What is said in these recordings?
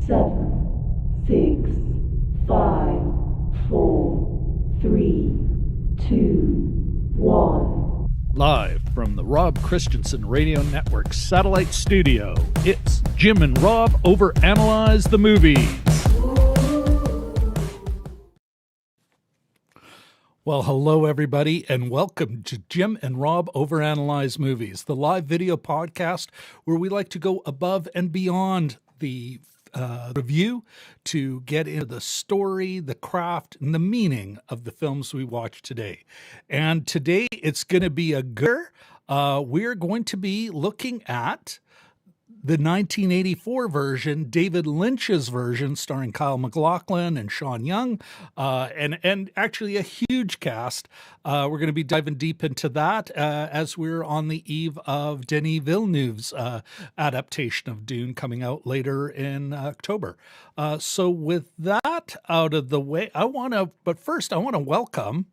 7, 6, 5, 4, 3, 2, 1. Live from the Rob Christensen Radio Network Satellite Studio, it's Jim and Rob Overanalyze the Movies. Well, hello everybody, and welcome to Jim and Rob Overanalyze Movies, the live video podcast where we like to go above and beyond the review to get into the story, the craft, and the meaning of the films we watch today. And today it's going to be a gooder. We're going to be looking at the 1984 version, David Lynch's version, starring Kyle MacLachlan and Sean Young, and actually a huge cast. We're going to be diving deep into that as we're on the eve of Denis Villeneuve's adaptation of Dune coming out later in October. So with that out of the way, but first I want to welcome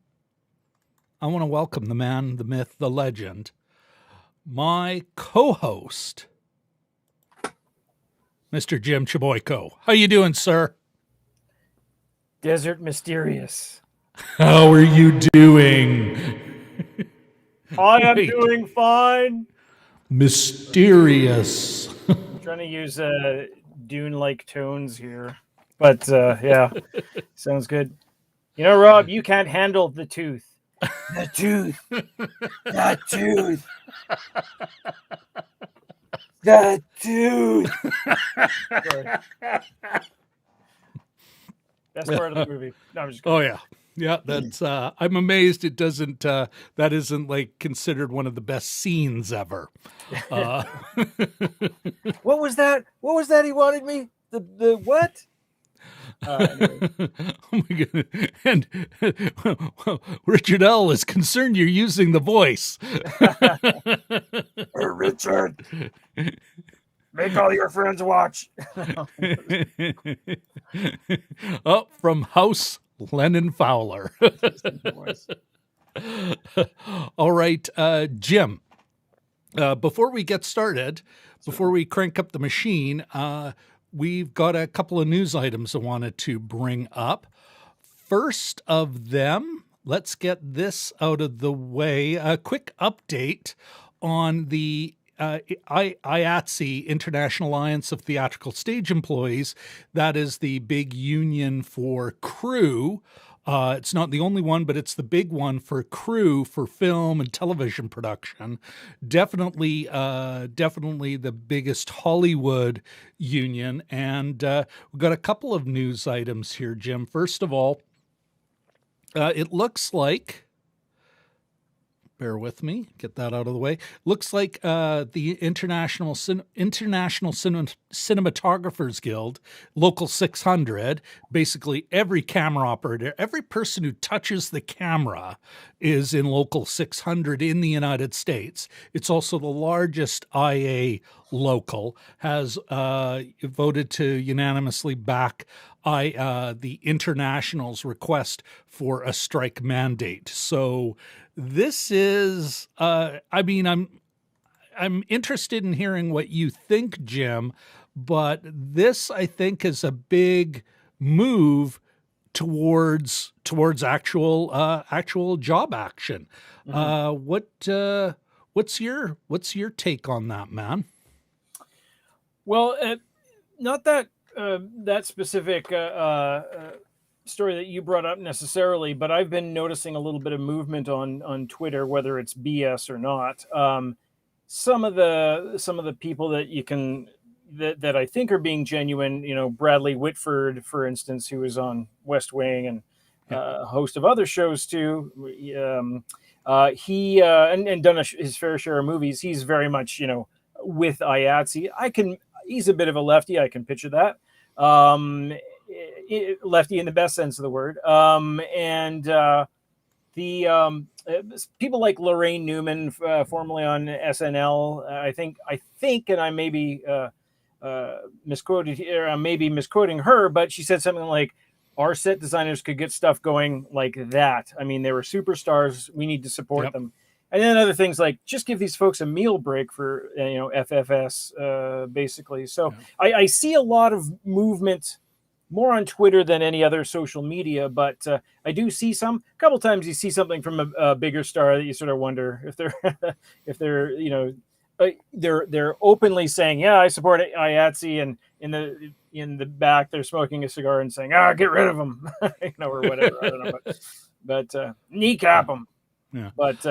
the man, the myth, the legend, my co-host, Mr. Jim Chaboyko. How you doing, sir? Desert Mysterious. How are you doing? I am doing fine. Mysterious. I'm trying to use Dune-like tones here. But, yeah, sounds good. You know, Rob, you can't handle the tooth. The tooth. The tooth. The tooth. Sorry. Best part of the movie. No, I'm just kidding. Oh yeah, yeah. That's. I'm amazed it doesn't. That isn't like considered one of the best scenes ever. What was that? What was that? He wanted me. The what? Anyway. Oh my goodness. And Richard L. is concerned you're using the voice. Richard, make all your friends watch. Oh, from House Lennon Fowler. All right, Jim, before we get started, before we crank up the machine, we've got a couple of news items I wanted to bring up. First of them, let's get this out of the way. A quick update on the IATSE, International Alliance of Theatrical Stage Employees. That is the big union for crew. It's not the only one, but it's the big one for crew for film and television production. Definitely the biggest Hollywood union. And we've got a couple of news items here, Jim. First of all, it looks like, bear with me, get that out of the way. Looks like the International Cinematographers Guild, Local 600, basically every camera operator, every person who touches the camera is in Local 600 in the United States. It's also the largest IA local, has voted to unanimously back the International's request for a strike mandate. So this is, I'm interested in hearing what you think, Jim, but this, I think, is a big move towards actual job action. Mm-hmm. What's your take on that, man? Well, not that that specific story that you brought up necessarily, but I've been noticing a little bit of movement on Twitter, whether it's BS or not. Some of the people that you can that I think are being genuine, you know, Bradley Whitford, for instance, who is on West Wing and a host of other shows too. He and done his fair share of movies. He's very much, you know, with IATSE. He's a bit of a lefty. I can picture that. Lefty in the best sense of the word. People like Lorraine Newman, formerly on SNL, I think, and I may be misquoting her, but she said something like, our set designers could get stuff going like that. I mean, they were superstars. We need to support them. And then other things like just give these folks a meal break for, FFS, basically. So I see a lot of movement more on Twitter than any other social media, but I do see a couple times you see something from a bigger star that you sort of wonder if they're, if they're, they're openly saying, yeah, I support IATSE, and in the back they're smoking a cigar and saying, get rid of them, or whatever. I don't know, but kneecap them. Yeah. But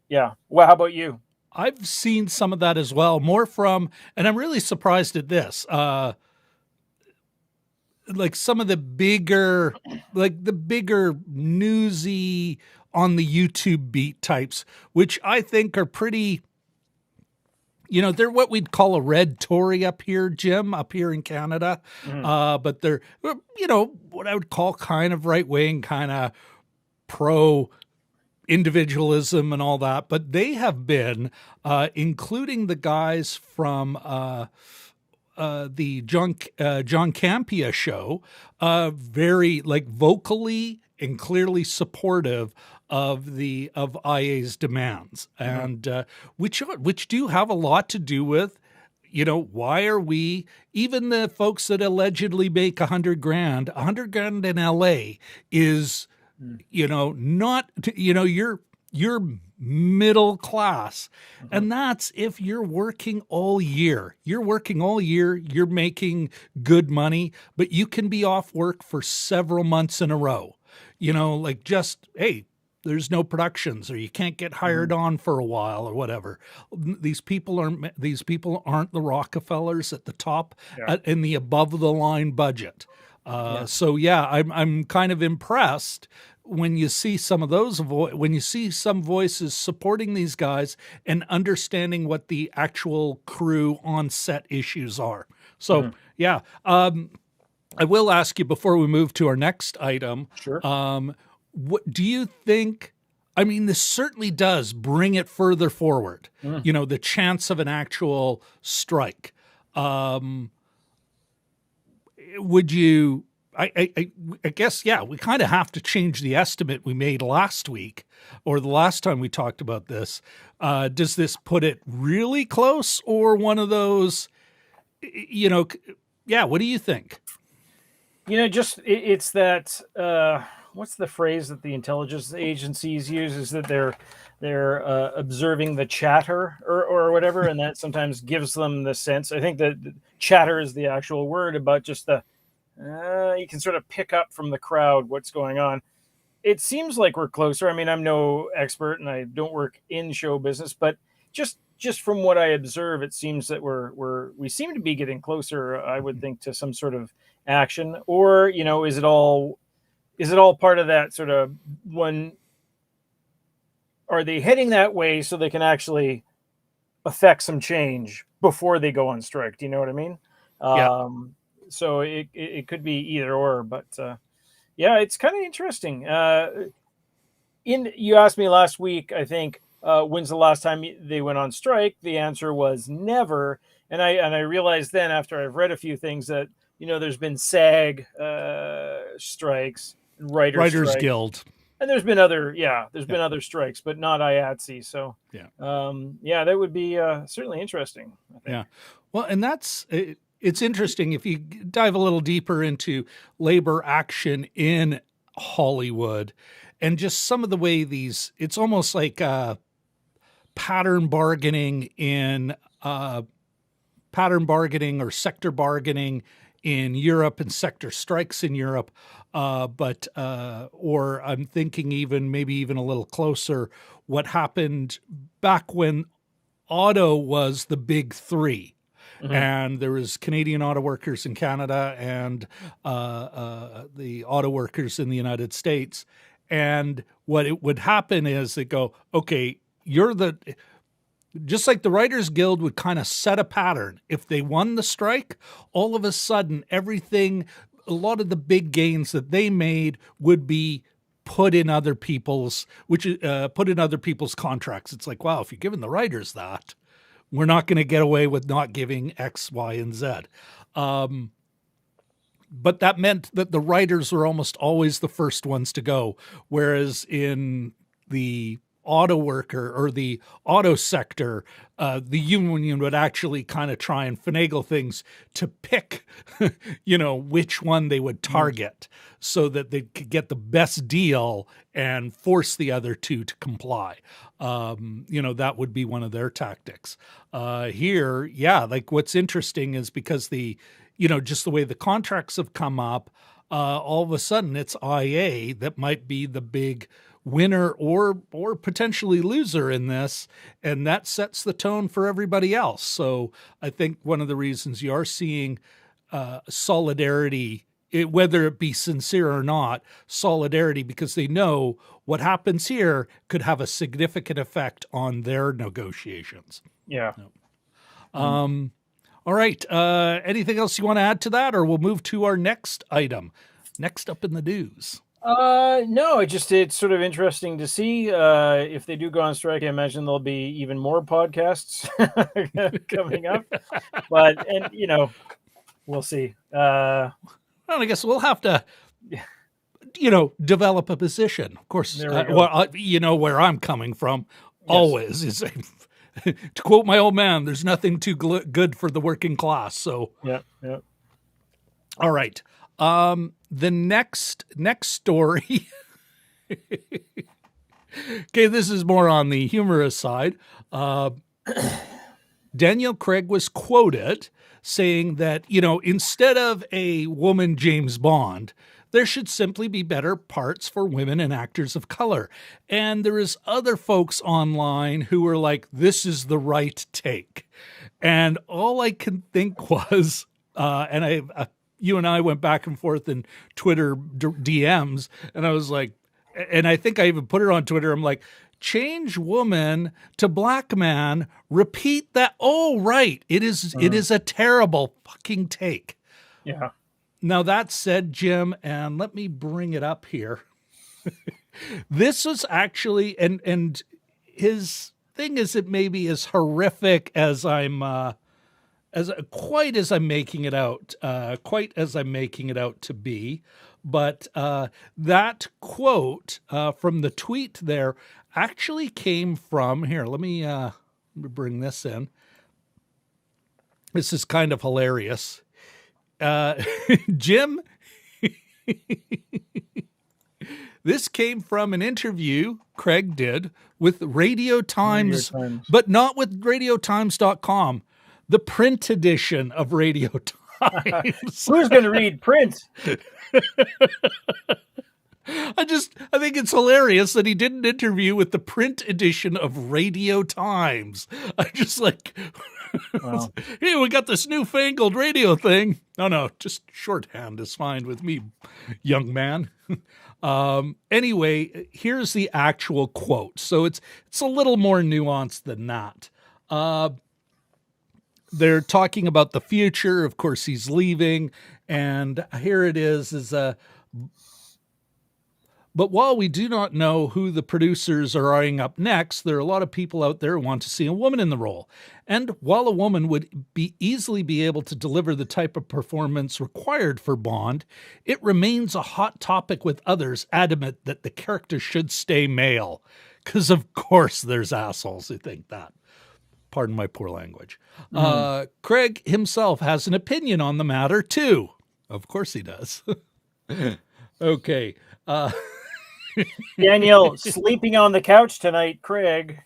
yeah. Well, how about you? I've seen some of that as well, more from, and I'm really surprised at this. Like some of the bigger newsy on the YouTube beat types, which I think are pretty, they're what we'd call a red Tory up here, Jim, up here in Canada. But they're, what I would call kind of right wing, kind of pro individualism and all that. But they have been, including the guys from the John Campea show, very vocally and clearly supportive of IA's demands, and which do have a lot to do with, why are we, even the folks that allegedly make $100,000 in LA is, not, you're middle class. And that's if you're working all year. You're making good money, but you can be off work for several months in a row. Hey, there's no productions, or you can't get hired on for a while, or whatever. These people aren't the Rockefellers at the top in the above the line budget. So yeah, I'm kind of impressed when you see some of those when you see some voices supporting these guys and understanding what the actual crew on set issues are. So yeah, I will ask you before we move to our next item. Sure. What do you think? I mean, this certainly does bring it further forward. The chance of an actual strike. Would you? I guess, yeah, we kind of have to change the estimate we made last week, or the last time we talked about this. Does this put it really close, or one of those, yeah, what do you think? It's that, what's the phrase that the intelligence agencies use, is that they're observing the chatter or whatever, and that sometimes gives them the sense. I think that chatter is the actual word, about just you can sort of pick up from the crowd what's going on. It seems like we're closer. I mean, I'm no expert and I don't work in show business, but just from what I observe, it seems that we seem to be getting closer, I would think, to some sort of action. Or, is it all part of that sort of one? Are they heading that way so they can actually affect some change before they go on strike? Do you know what I mean? Yeah. So it could be either or, but yeah, it's kind of interesting. You asked me last week, I think, when's the last time they went on strike? The answer was never. And I realized then, after I've read a few things, that there's been SAG strikes, Writers Guild, and there's been other strikes, but not IATSE. So yeah, that would be certainly interesting, I think. Yeah, well, and that's it. It's interesting if you dive a little deeper into labor action in Hollywood and just some of the way it's almost like pattern bargaining or sector bargaining in Europe and sector strikes in Europe. Or I'm thinking maybe even a little closer, what happened back when auto was the big three. And there was Canadian auto workers in Canada and the auto workers in the United States. And what it would happen is they go, okay, just like the Writers Guild would kind of set a pattern. If they won the strike, all of a sudden a lot of the big gains that they made would be put in other people's contracts. It's like, wow, if you're giving the writers that, we're not going to get away with not giving X, Y, and Z. But that meant that the writers were almost always the first ones to go, whereas in the auto worker or the auto sector, the union would actually kind of try and finagle things to pick, which one they would target so that they could get the best deal and force the other two to comply. That would be one of their tactics. Here, like what's interesting is because just the way the contracts have come up, all of a sudden it's IA that might be the big winner or potentially loser in this, and that sets the tone for everybody else. So I think one of the reasons you are seeing solidarity, whether it be sincere or not, solidarity, because they know what happens here could have a significant effect on their negotiations. Yeah. All right. Anything else you want to add to that, or we'll move to our next item? Next up in the news. No, it's sort of interesting to see if they do go on strike. I imagine there'll be even more podcasts coming up, we'll see. Well, I guess we'll have to, develop a position. Of course, where I'm coming from. Yes. Always is, to quote my old man, there's nothing too good for the working class. So yeah. All right. The next story. Okay, this is more on the humorous side. Daniel Craig was quoted saying that, instead of a woman James Bond, there should simply be better parts for women and actors of color. And there is other folks online who were like, this is the right take. And all I can think was, you and I went back and forth in Twitter DMs, and I was like, and I think I even put it on Twitter. I'm like, change woman to black man, repeat that. Oh, right. It is a terrible fucking take. Yeah. Now that said, Jim, and let me bring it up here. This was actually, and his thing is, it may be as horrific as I'm making it out to be. But that quote from the tweet there actually came from here. Let me bring this in. This is kind of hilarious. Jim, this came from an interview Craig did with Radio Times, but not with RadioTimes.com. The print edition of Radio Times. Who's going to read print? I think it's hilarious that he did an interview with the print edition of Radio Times. I just like, wow. Hey, we got this newfangled radio thing. No, just shorthand is fine with me, young man. Anyway, here's the actual quote. So it's a little more nuanced than that. They're talking about the future. Of course, he's leaving. And here it is but while we do not know who the producers are eyeing up next, there are a lot of people out there who want to see a woman in the role. And while a woman would easily be able to deliver the type of performance required for Bond, it remains a hot topic with others adamant that the character should stay male. Because of course there's assholes who think that. Pardon my poor language. Craig himself has an opinion on the matter, too. Of course he does. Okay. Daniel, sleeping on the couch tonight, Craig.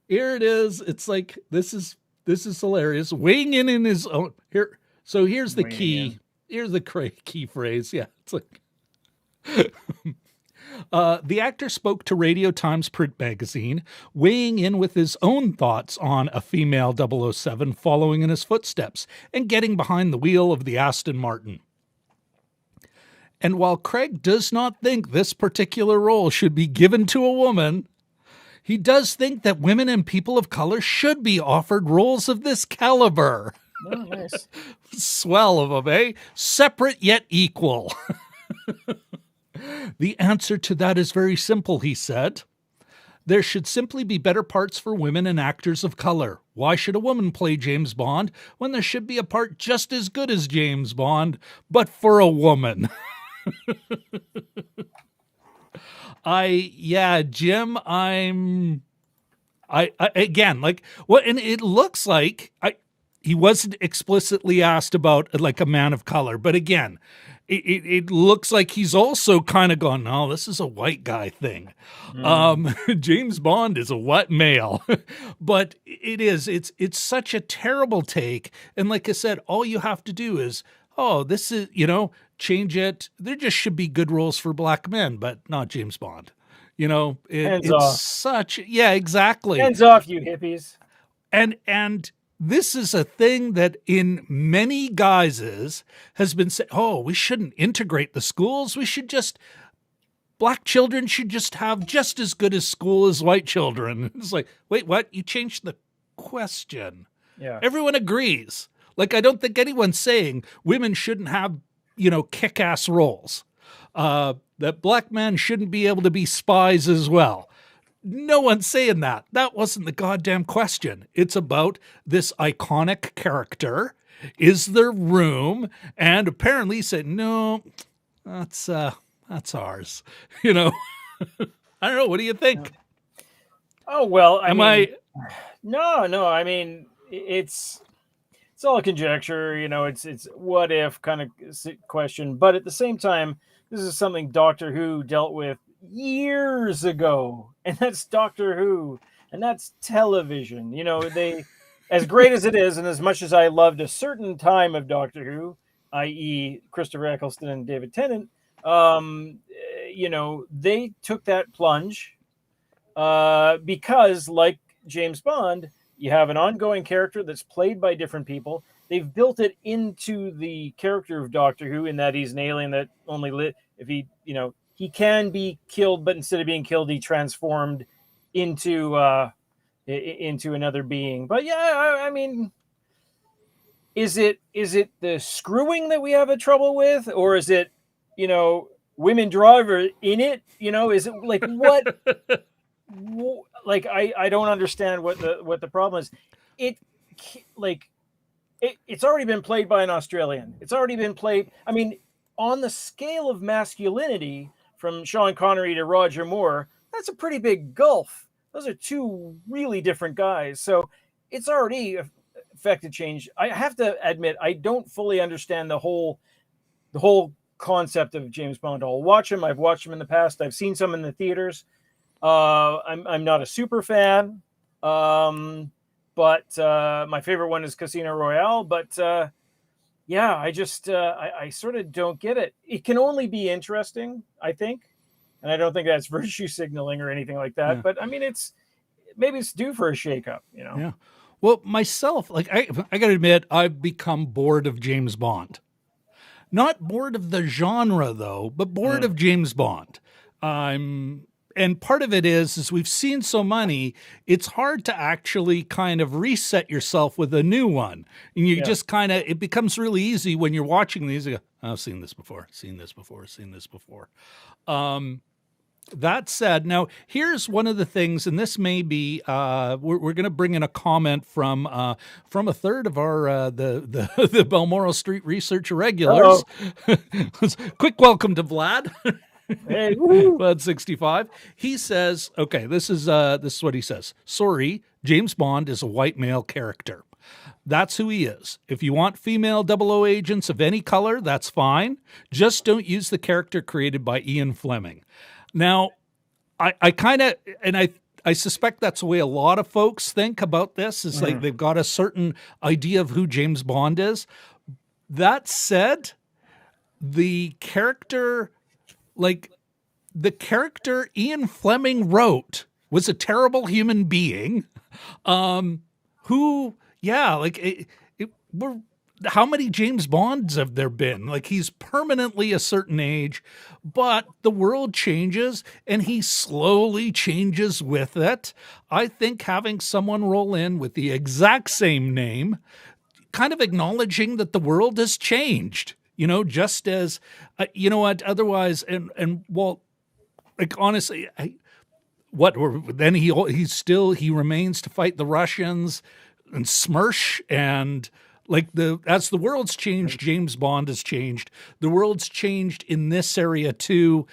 Here it is. It's like, this is hilarious. Weighing in his own... Here. So here's the key. Here's the Craig key phrase. Yeah, it's like... The actor spoke to Radio Times print magazine, weighing in with his own thoughts on a female 007 following in his footsteps and getting behind the wheel of the Aston Martin. And while Craig does not think this particular role should be given to a woman, he does think that women and people of color should be offered roles of this caliber. Oh, nice. Swell of them, eh? Separate yet equal. The answer to that is very simple, he said. There should simply be better parts for women and actors of color. Why should a woman play James Bond when there should be a part just as good as James Bond, but for a woman? Jim, I again, like, what, and it looks like he wasn't explicitly asked about like a man of color, but again, it looks like he's also kind of gone, no, this is a white guy thing. James Bond is a white male, but it's such a terrible take. And like I said, all you have to do is, this is, change it. There just should be good roles for black men, but not James Bond. It's off. such, exactly. Hands off, you hippies. And this is a thing that in many guises has been said, we shouldn't integrate the schools. Black children should just have just as good a school as white children. It's like, wait, what? You changed the question. Yeah. Everyone agrees. Like, I don't think anyone's saying women shouldn't have, kick-ass roles. That black men shouldn't be able to be spies as well. No one's saying that. That wasn't the goddamn question. It's about this iconic character. Is there room? And apparently he said, no, that's ours. I don't know. What do you think? Oh, well, Am I? No. I mean, it's all conjecture. It's what if kind of question. But at the same time, this is something Doctor Who dealt with years ago, and that's Doctor Who, and that's television. They, as great as it is, and as much as I loved a certain time of Doctor Who, i.e. Christopher Eccleston and David Tennant, they took that plunge because, like James Bond, you have an ongoing character that's played by different people. They've built it into the character of Doctor Who in that he's an alien that only if he, he can be killed, but instead of being killed, he transformed into another being. But yeah, I mean, is it the screwing that we have a trouble with, or is it, women driver in it? Is it like what? Like I don't understand what the problem is. It's already been played by an Australian. It's already been played. I mean, on the scale of masculinity, from Sean Connery to Roger Moore, that's a pretty big gulf. Those are two really different guys. So it's already affected change. I have to admit, I don't fully understand the whole concept of James Bond. I'll watch him. I've watched him in the past. I've seen some in the theaters. I'm not a super fan. But my favorite one is Casino Royale. But I just I sort of don't get it. It can only be interesting, I think, and I don't think that's virtue signaling or anything like that. Yeah. But I mean, maybe it's due for a shakeup, Yeah. Well, myself, like I got to admit, I've become bored of James Bond. Not bored of the genre though, but bored of James Bond. And part of it is we've seen so many, it's hard to actually kind of reset yourself with a new one. And you just kind of, it becomes really easy when you're watching these. You go, I've seen this before. That said, now here's one of the things, and this may be, we're going to bring in a comment from a third of our, the Balmoral Street Research Irregulars. Quick welcome to Vlad. Hey, Vlad 65. He says, okay, this is what he says. Sorry, James Bond is a white male character. That's who he is. If you want female 00 agents of any color, that's fine. Just don't use the character created by Ian Fleming. Now, I kind of, and I suspect that's the way a lot of folks think about this, is like they've got a certain idea of who James Bond is. That said, the character Ian Fleming wrote was a terrible human being who, how many James Bonds have there been? Like, he's permanently a certain age, but the world changes and he slowly changes with it. I think having someone roll in with the exact same name, kind of acknowledging that the world has changed, just as, otherwise, and well, like, honestly, then he remains to fight the Russians and Smersh, and like as the world's changed, James Bond has changed. The world's changed in this area too.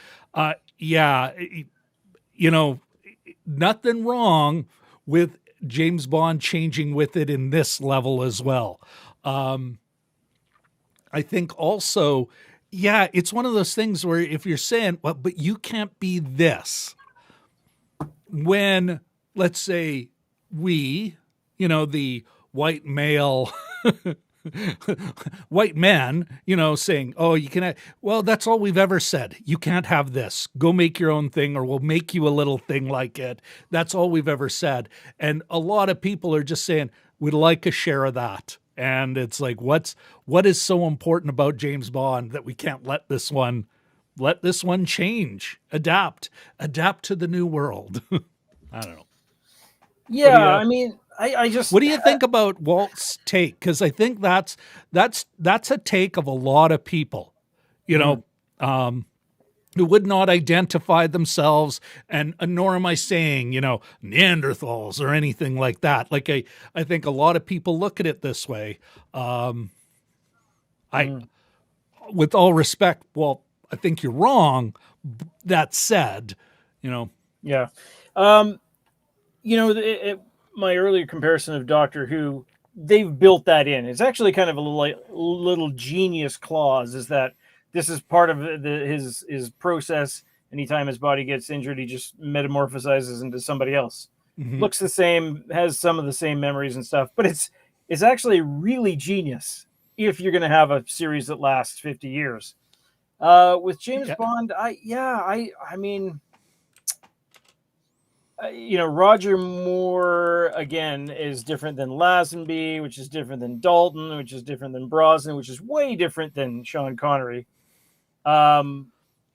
nothing wrong with James Bond changing with it in this level as well. I think also, yeah, it's one of those things where if you're saying, well, but you can't be this, when, let's say, we, the white male, white men, saying, oh, you can, well, that's all we've ever said. You can't have this. Go make your own thing, or we'll make you a little thing like it. That's all we've ever said. And a lot of people are just saying, we'd like a share of that. And it's like, what is so important about James Bond that we can't let this one change, adapt to the new world? I don't know. Yeah, I just. What do you think about Walt's take? Because I think that's a take of a lot of people, who would not identify themselves, and nor am I saying, Neanderthals or anything like that. Like I think a lot of people look at it this way. With all respect, Walt, I think you're wrong. That said, Yeah. My earlier comparison of Doctor Who, they've built that in. It's actually kind of a little genius clause, is that this is part of his process. Anytime his body gets injured, he just metamorphosizes into somebody else. Mm-hmm. Looks the same, has some of the same memories and stuff, but it's actually really genius if you're going to have a series that lasts 50 years. With James Bond, Roger Moore, again, is different than Lazenby, which is different than Dalton, which is different than Brosnan, which is way different than Sean Connery. Well,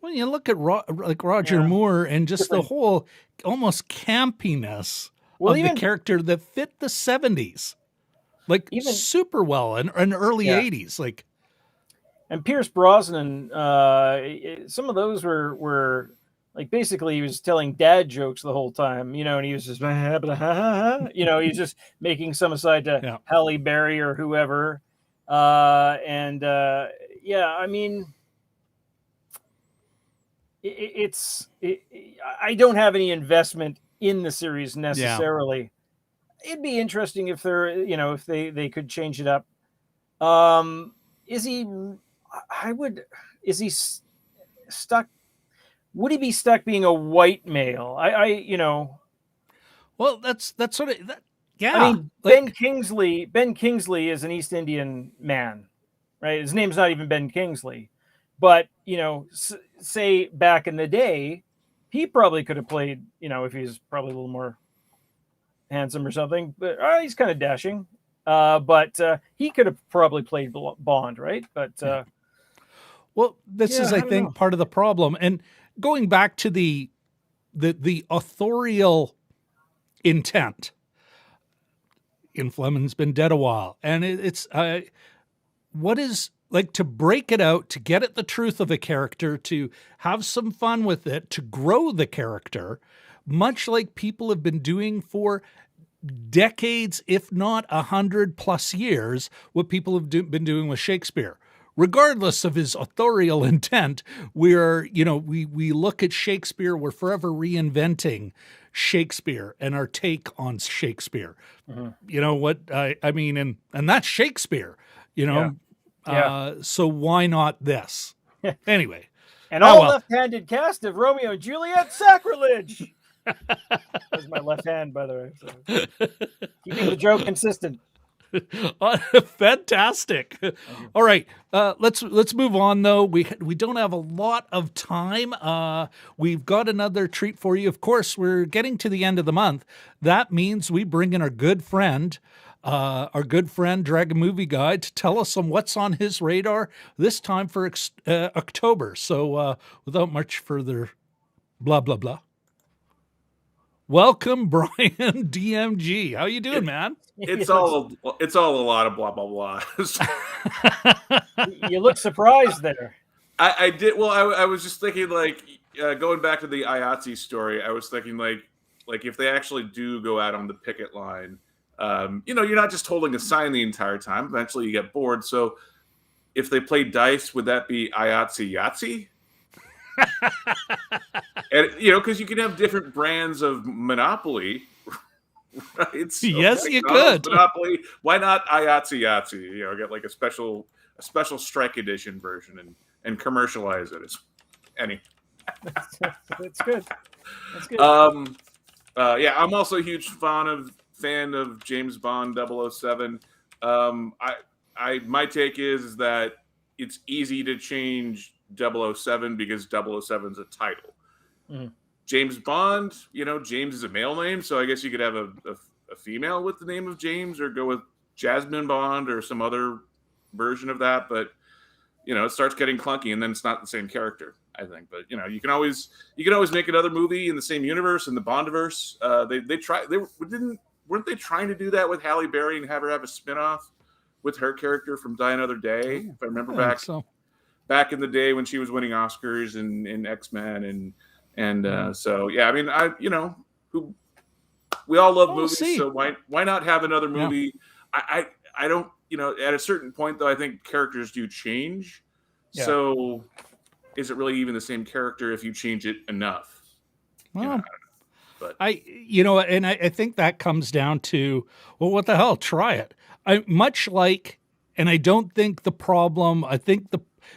you look at Roger Moore and just the whole almost campiness of the character that fit the 70s, super well, and early 80s. And Pierce Brosnan, some of those were basically he was telling dad jokes the whole time, and he was just, he's just making some aside to Halle Berry or whoever. I don't have any investment in the series necessarily. Yeah. It'd be interesting if they're, if they could change it up. Is he stuck? Would he be stuck being a white male? Well, that's sort of that. Yeah. I mean, Ben Kingsley is an East Indian man, right? His name's not even Ben Kingsley. But, say back in the day, he probably could have played, if he's probably a little more handsome or something. But he's kind of dashing. But he could have probably played Bond, right? But well, this is, I think, part of the problem. And going back to the authorial intent, Ian Fleming's been dead a while, and it's what is. To break it out, to get at the truth of a character, to have some fun with it, to grow the character, much like people have been doing for decades, if not 100+ years, what people have been doing with Shakespeare. Regardless of his authorial intent, we look at Shakespeare, we're forever reinventing Shakespeare and our take on Shakespeare. Mm-hmm. You know what I mean? And that's Shakespeare, Yeah. So why not this? Anyway. And left-handed cast of Romeo and Juliet, sacrilege! That's my left hand, by the way. So. Keeping the joke consistent. Fantastic. All right. Let's move on, though. We don't have a lot of time. We've got another treat for you. Of course, we're getting to the end of the month. That means we bring in our good friend, Dragon Movie Guide, to tell us on what's on his radar this time for October. So without much further blah, blah, blah. Welcome, Brian DMG. How you doing, man? It's all a lot of blah, blah, blah. You look surprised there. I did. Well, I was just thinking, going back to the IATSE story, I was thinking, if they actually do go out on the picket line, you're not just holding a sign the entire time. Eventually you get bored. So if they play dice, would that be IATSE Yahtzee? And because you can have different brands of Monopoly, right? So Yes, you McDonald's could. Monopoly. Why not Yahtzee Yahtzee? Get like a special strike edition version and commercialize it. That's good. That's good. Yeah, I'm also a huge fan of James Bond 007. My take is that it's easy to change 007 because 007 is a title. Mhm. James Bond, James is a male name, so I guess you could have a female with the name of James, or go with Jasmine Bond or some other version of that. But it starts getting clunky, and then it's not the same character, I think. But you can always make another movie in the same universe, in the Bondiverse. Weren't they trying to do that with Halle Berry and have her have a spinoff with her character from Die Another Day? If I remember back in the day when she was winning Oscars in X-Men and so yeah, I mean, we all love movies, so why not have another movie? Yeah. I don't, at a certain point though, I think characters do change. Yeah. So is it really even the same character if you change it enough? Well, I think that comes down to, well, what the hell? Try it. And I don't think the problem,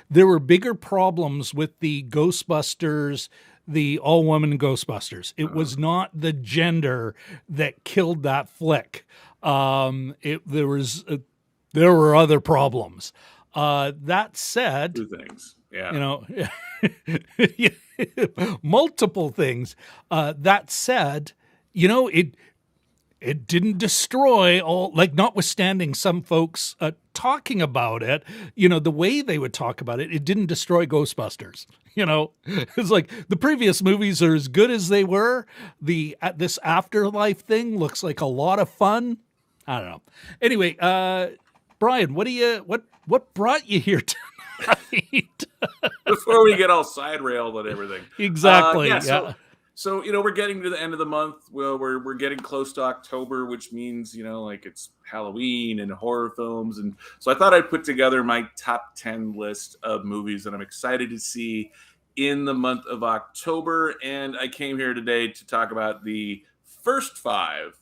there were bigger problems with the Ghostbusters, the all-woman Ghostbusters. It was not the gender that killed that flick. There were other problems. That said, two things. Yeah. Multiple things. That said, it didn't destroy all, like, notwithstanding some folks talking about it, the way they would talk about it, it didn't destroy Ghostbusters. It's like the previous movies are as good as they were. This afterlife thing looks like a lot of fun. I don't know. Anyway, Brian, what brought you here tonight? Before we get all side railed and everything. Exactly. So we're getting to the end of the month. Well, we're getting close to October, which means like it's Halloween and horror films, and so I thought I'd put together my top 10 list of movies that I'm excited to see in the month of October. And I came here today to talk about the first 5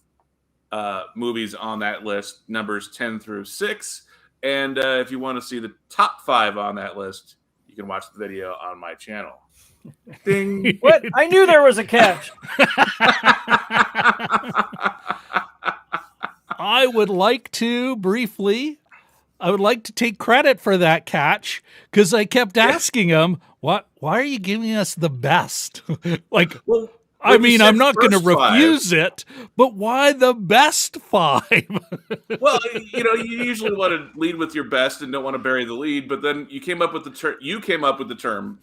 movies on that list, numbers 10 through 6. And if you want to see the top 5 on that list, you can watch the video on my channel. Ding. What? I knew there was a catch. I would like to take credit for that catch, because I kept asking him, why are you giving us the best? Well, I mean, I'm not going to refuse it, but why the best 5? Well, you usually want to lead with your best and don't want to bury the lead, but then you came up with the term.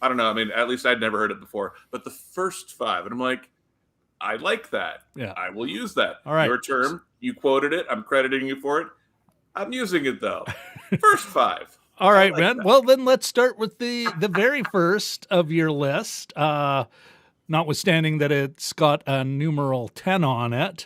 I don't know. I mean, at least I'd never heard it before, but the first 5. And I'm like, I like that. Yeah. I will use that. All right. Your term. You quoted it. I'm crediting you for it. I'm using it though. First 5. All right, man. That. Well, then let's start with the very first of your list. Notwithstanding that it's got a numeral 10 on it,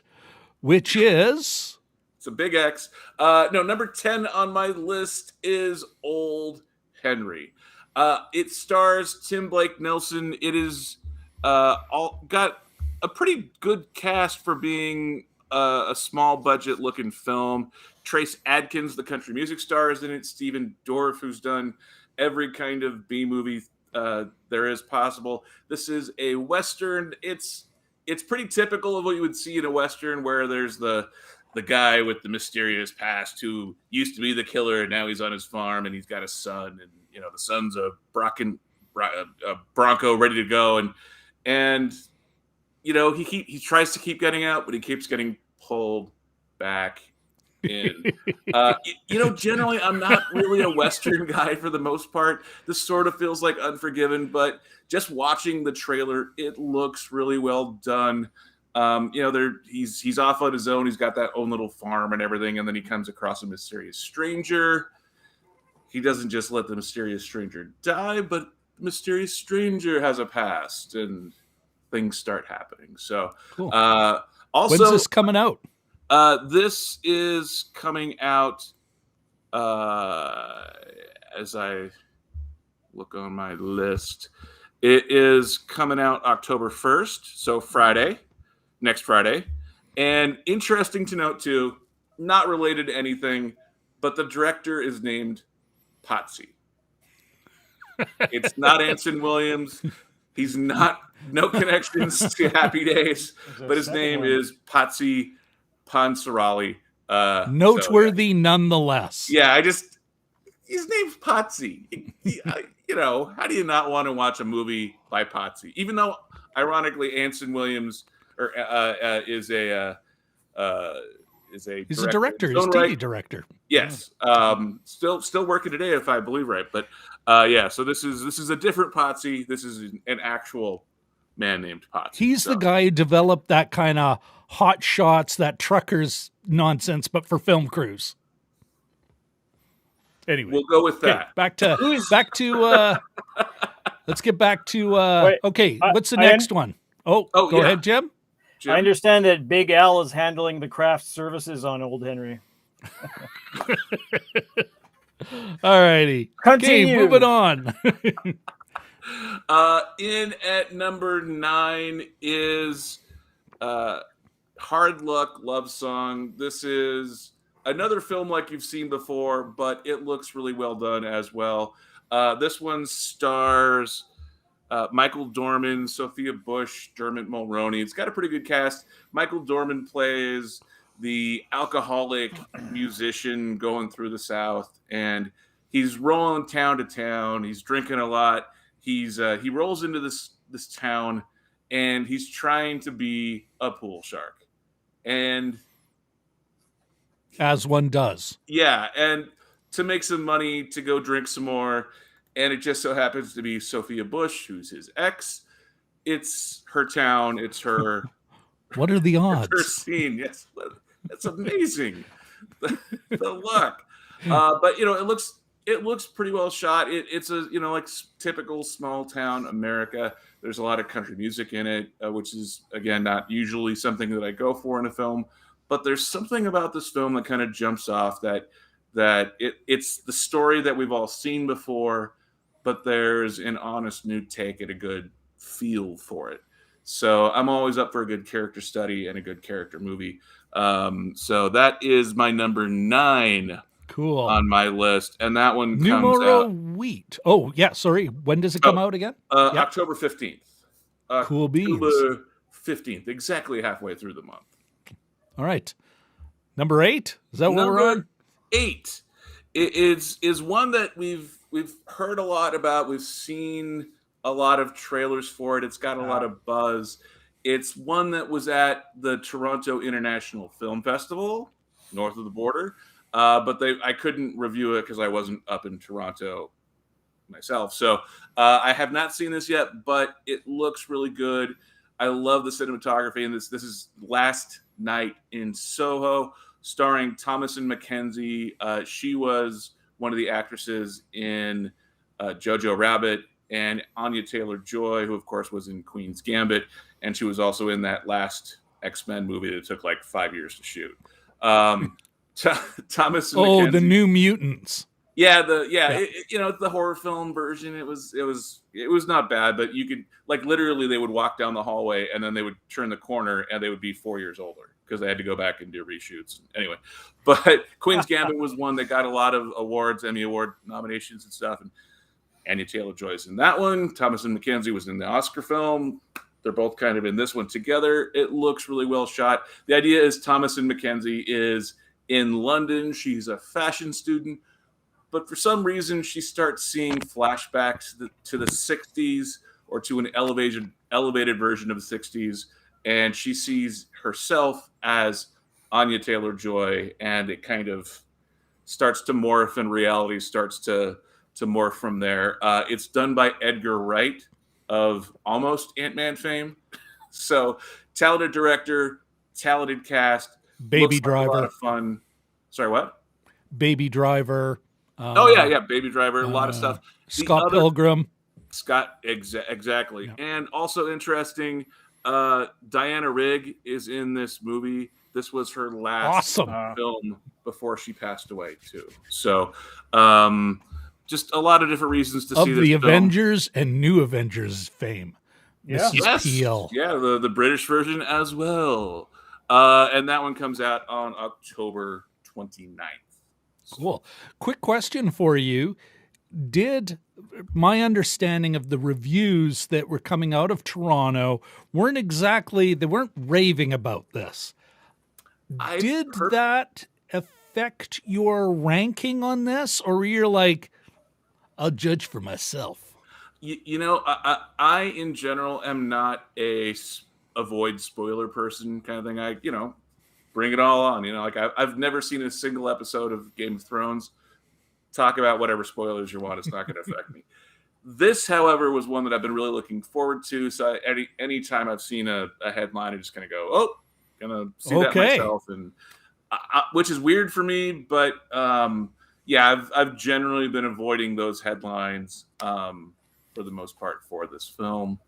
which is... It's a big X. No, number 10 on my list is Old Henry. It stars Tim Blake Nelson. It is got a pretty good cast for being a small budget looking film. Trace Adkins, the country music star, is in it. Stephen Dourif, who's done every kind of B movie there is possible. This is a Western. It's pretty typical of what you would see in a Western, where there's the guy with the mysterious past who used to be the killer and now he's on his farm and he's got a son, and the son's a Bronco ready to go, and he tries to keep getting out, but he keeps getting pulled back in. Generally I'm not really a Western guy for the most part. This sort of feels like Unforgiven, but just watching the trailer, it looks really well done. He's off on his own. He's got that own little farm and everything, and then he comes across a mysterious stranger. He doesn't just let the mysterious stranger die, but the mysterious stranger has a past, and things start happening. So, cool. Also, when's this coming out? This is coming out as I look on my list. It is coming out October 1st, so next Friday. And interesting to note, too, not related to anything, but the director is named Potsy. It's not Anson Williams. He's no connections to Happy Days, but his name is Potsy Pansarali. Noteworthy nonetheless. Yeah, his name's Potsy. How do you not want to watch a movie by Potsy? Even though, ironically, Anson Williams is a He's a director. He's a TV director. Yes, still working today, if I believe right. But so this is a different Potsy. This is an actual man named Potsy. He's the guy who developed that kind of hot shots, that truckers nonsense, but for film crews. Anyway, we'll go with that. Back to. Let's get back to. What's the next one? Go ahead, Jim. I understand that Big Al is handling the craft services on Old Henry. All righty. Continue. Okay, moving on. In at number 9 is Hard Luck Love Song. This is another film like you've seen before, but it looks really well done as well. This one stars Michael Dorman, Sophia Bush, Dermot Mulroney. It's got a pretty good cast. Michael Dorman plays the alcoholic musician going through the South, and he's rolling town to town. He's drinking a lot. He rolls into this town, and he's trying to be a pool shark. And as one does. Yeah, and to make some money to go drink some more. And it just so happens to be Sophia Bush, who's his ex. It's her town. It's her. What are the odds? Her scene. Yes, that's amazing. the luck. But it looks pretty well shot. It's a like typical small town America. There's a lot of country music in it, which is again not usually something that I go for in a film. But there's something about this film that kind of jumps off that it's the story that we've all seen before, but there's an honest new take and a good feel for it. So I'm always up for a good character study and a good character movie. So that is my number 9 on my list. And that one comes out. Wheat. Oh, yeah, sorry. When does it come out again? October 15th. Cool beans. October 15th, exactly halfway through the month. All right. Number 8? Is that what we're on? 8 is one that we've heard a lot about. We've seen a lot of trailers for it. It's got a lot of buzz. It's one that was at the Toronto International Film Festival, north of the border. But I couldn't review it because I wasn't up in Toronto myself. So I have not seen this yet, but it looks really good. I love the cinematography, and this is Last Night in Soho, starring Thomasin McKenzie. She was one of the actresses in Jojo Rabbit, and Anya Taylor-Joy, who of course was in Queen's Gambit, and she was also in that last X-Men movie that took like 5 years to shoot. Thomasin McKenzie. The New Mutants. Yeah, the horror film version. It was not bad, but you could literally they would walk down the hallway and then they would turn the corner and they would be 4 years older because they had to go back and do reshoots. Anyway, but Queen's Gambit was one that got a lot of awards, Emmy Award nominations and stuff. And Anya Taylor-Joy's in that one. Thomasin McKenzie was in the Oscar film. They're both kind of in this one together. It looks really well shot. The idea is Thomasin McKenzie is in London. She's a fashion student. But for some reason, she starts seeing flashbacks to the 60s or to an elevated version of the 60s. And she sees herself as Anya Taylor-Joy. And it kind of starts to morph, and reality starts to morph from there. It's done by Edgar Wright of almost Ant-Man fame. So talented director, talented cast. Baby Driver. Like a lot of fun. Sorry, what? Baby Driver. Baby Driver, a lot of stuff. Scott Pilgrim. Exactly. Yeah. And also interesting, Diana Rigg is in this movie. This was her last film before she passed away, too. So just a lot of different reasons to of see the this film. Avengers and New Avengers fame. Yeah. Mrs. PL. Yeah, the British version as well. And that one comes out on October 29th. Cool. Quick question for you. Did my understanding of the reviews that were coming out of Toronto they weren't raving about this. Did that affect your ranking on this, or you're like, I'll judge for myself? You know, I in general am not a avoid spoiler person kind of thing. I, bring it all on. Like I've never seen a single episode of Game of Thrones. Talk about whatever spoilers you want. It's not going to affect me. This, however, was one that I've been really looking forward to. So anytime I've seen a headline, I'm just going to go, oh, going to see that myself. And which is weird for me, but yeah, I've generally been avoiding those headlines for the most part for this film.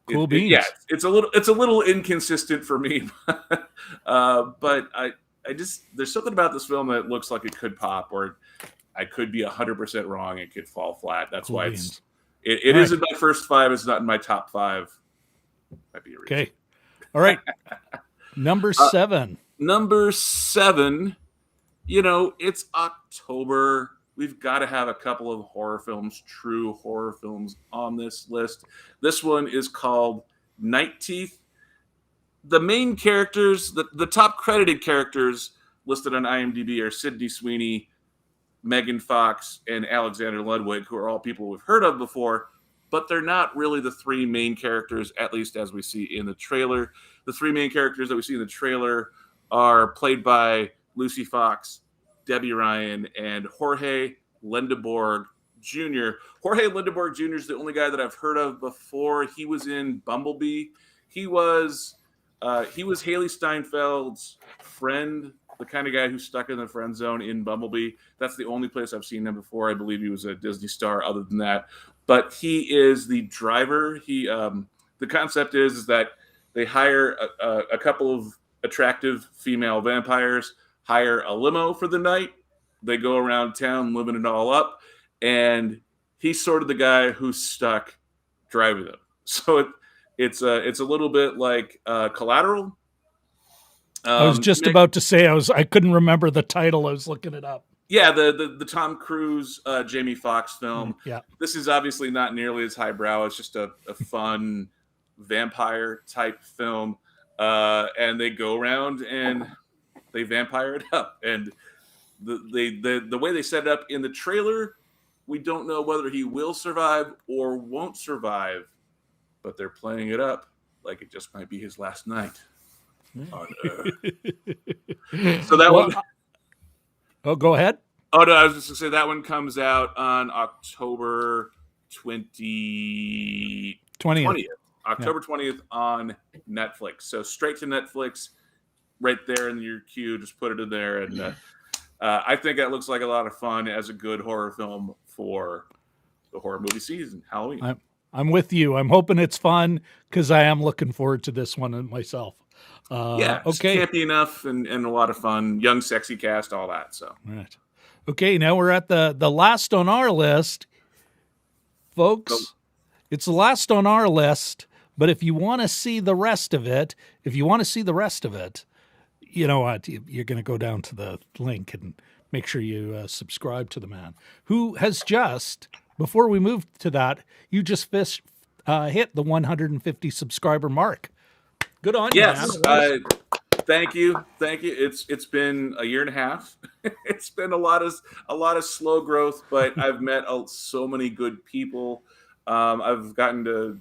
Cool beans. Yeah, it's a little inconsistent for me, but I just, there's something about this film that looks like it could pop, or I could be 100% wrong. It could fall flat. That's why it is in my first 5. It's not in my top 5. Might be a reason. Okay. All right. Number 7. Number 7. It's October. We've got to have a couple of horror films, true horror films on this list. This one is called Night Teeth. The main characters, the top credited characters listed on IMDb are Sydney Sweeney, Megan Fox, and Alexander Ludwig, who are all people we've heard of before, but they're not really the 3 main characters, at least as we see in the trailer. The 3 main characters that we see in the trailer are played by Lucy Fox, Debbie Ryan, and Jorge Lindeborg Jr. Jorge Lindeborg Jr. is the only guy that I've heard of before. He was in Bumblebee. He was Haley Steinfeld's friend, the kind of guy who's stuck in the friend zone in Bumblebee. That's the only place I've seen him before. I believe he was a Disney star other than that. But he is the driver. The concept is that they hire a couple of attractive female vampires, hire a limo for the night. They go around town living it all up. And he's sort of the guy who's stuck driving them. So it's a little bit like Collateral. I was just about to say I couldn't remember the title. I was looking it up. Yeah, the Tom Cruise, Jamie Foxx film. Yeah, this is obviously not nearly as highbrow. It's just a fun vampire type film, and they go around and they vampire it up. And the way they set it up in the trailer, we don't know whether he will survive or won't survive, but they're playing it up like it just might be his last night on Earth. So that one. Oh, go ahead. Oh, no, I was just going to say that one comes out on October 20th. October 20th on Netflix. So straight to Netflix, right there in your queue. Just put it in there. And I think that looks like a lot of fun as a good horror film for the horror movie season, Halloween. I'm with you. I'm hoping it's fun because I am looking forward to this one myself. Yeah, okay. Campy enough and a lot of fun. Young, sexy cast, all that. So, right. Okay, now we're at the last on our list, folks. It's the last on our list, but if you want to see the rest of it, you know what? You're going to go down to the link and make sure you subscribe to the man who has just, before we move to that, you just hit the 150 subscriber mark. Good on you, man. Thank you. It's been a year and a half. It's been a lot of slow growth, but I've met so many good people. I've gotten to,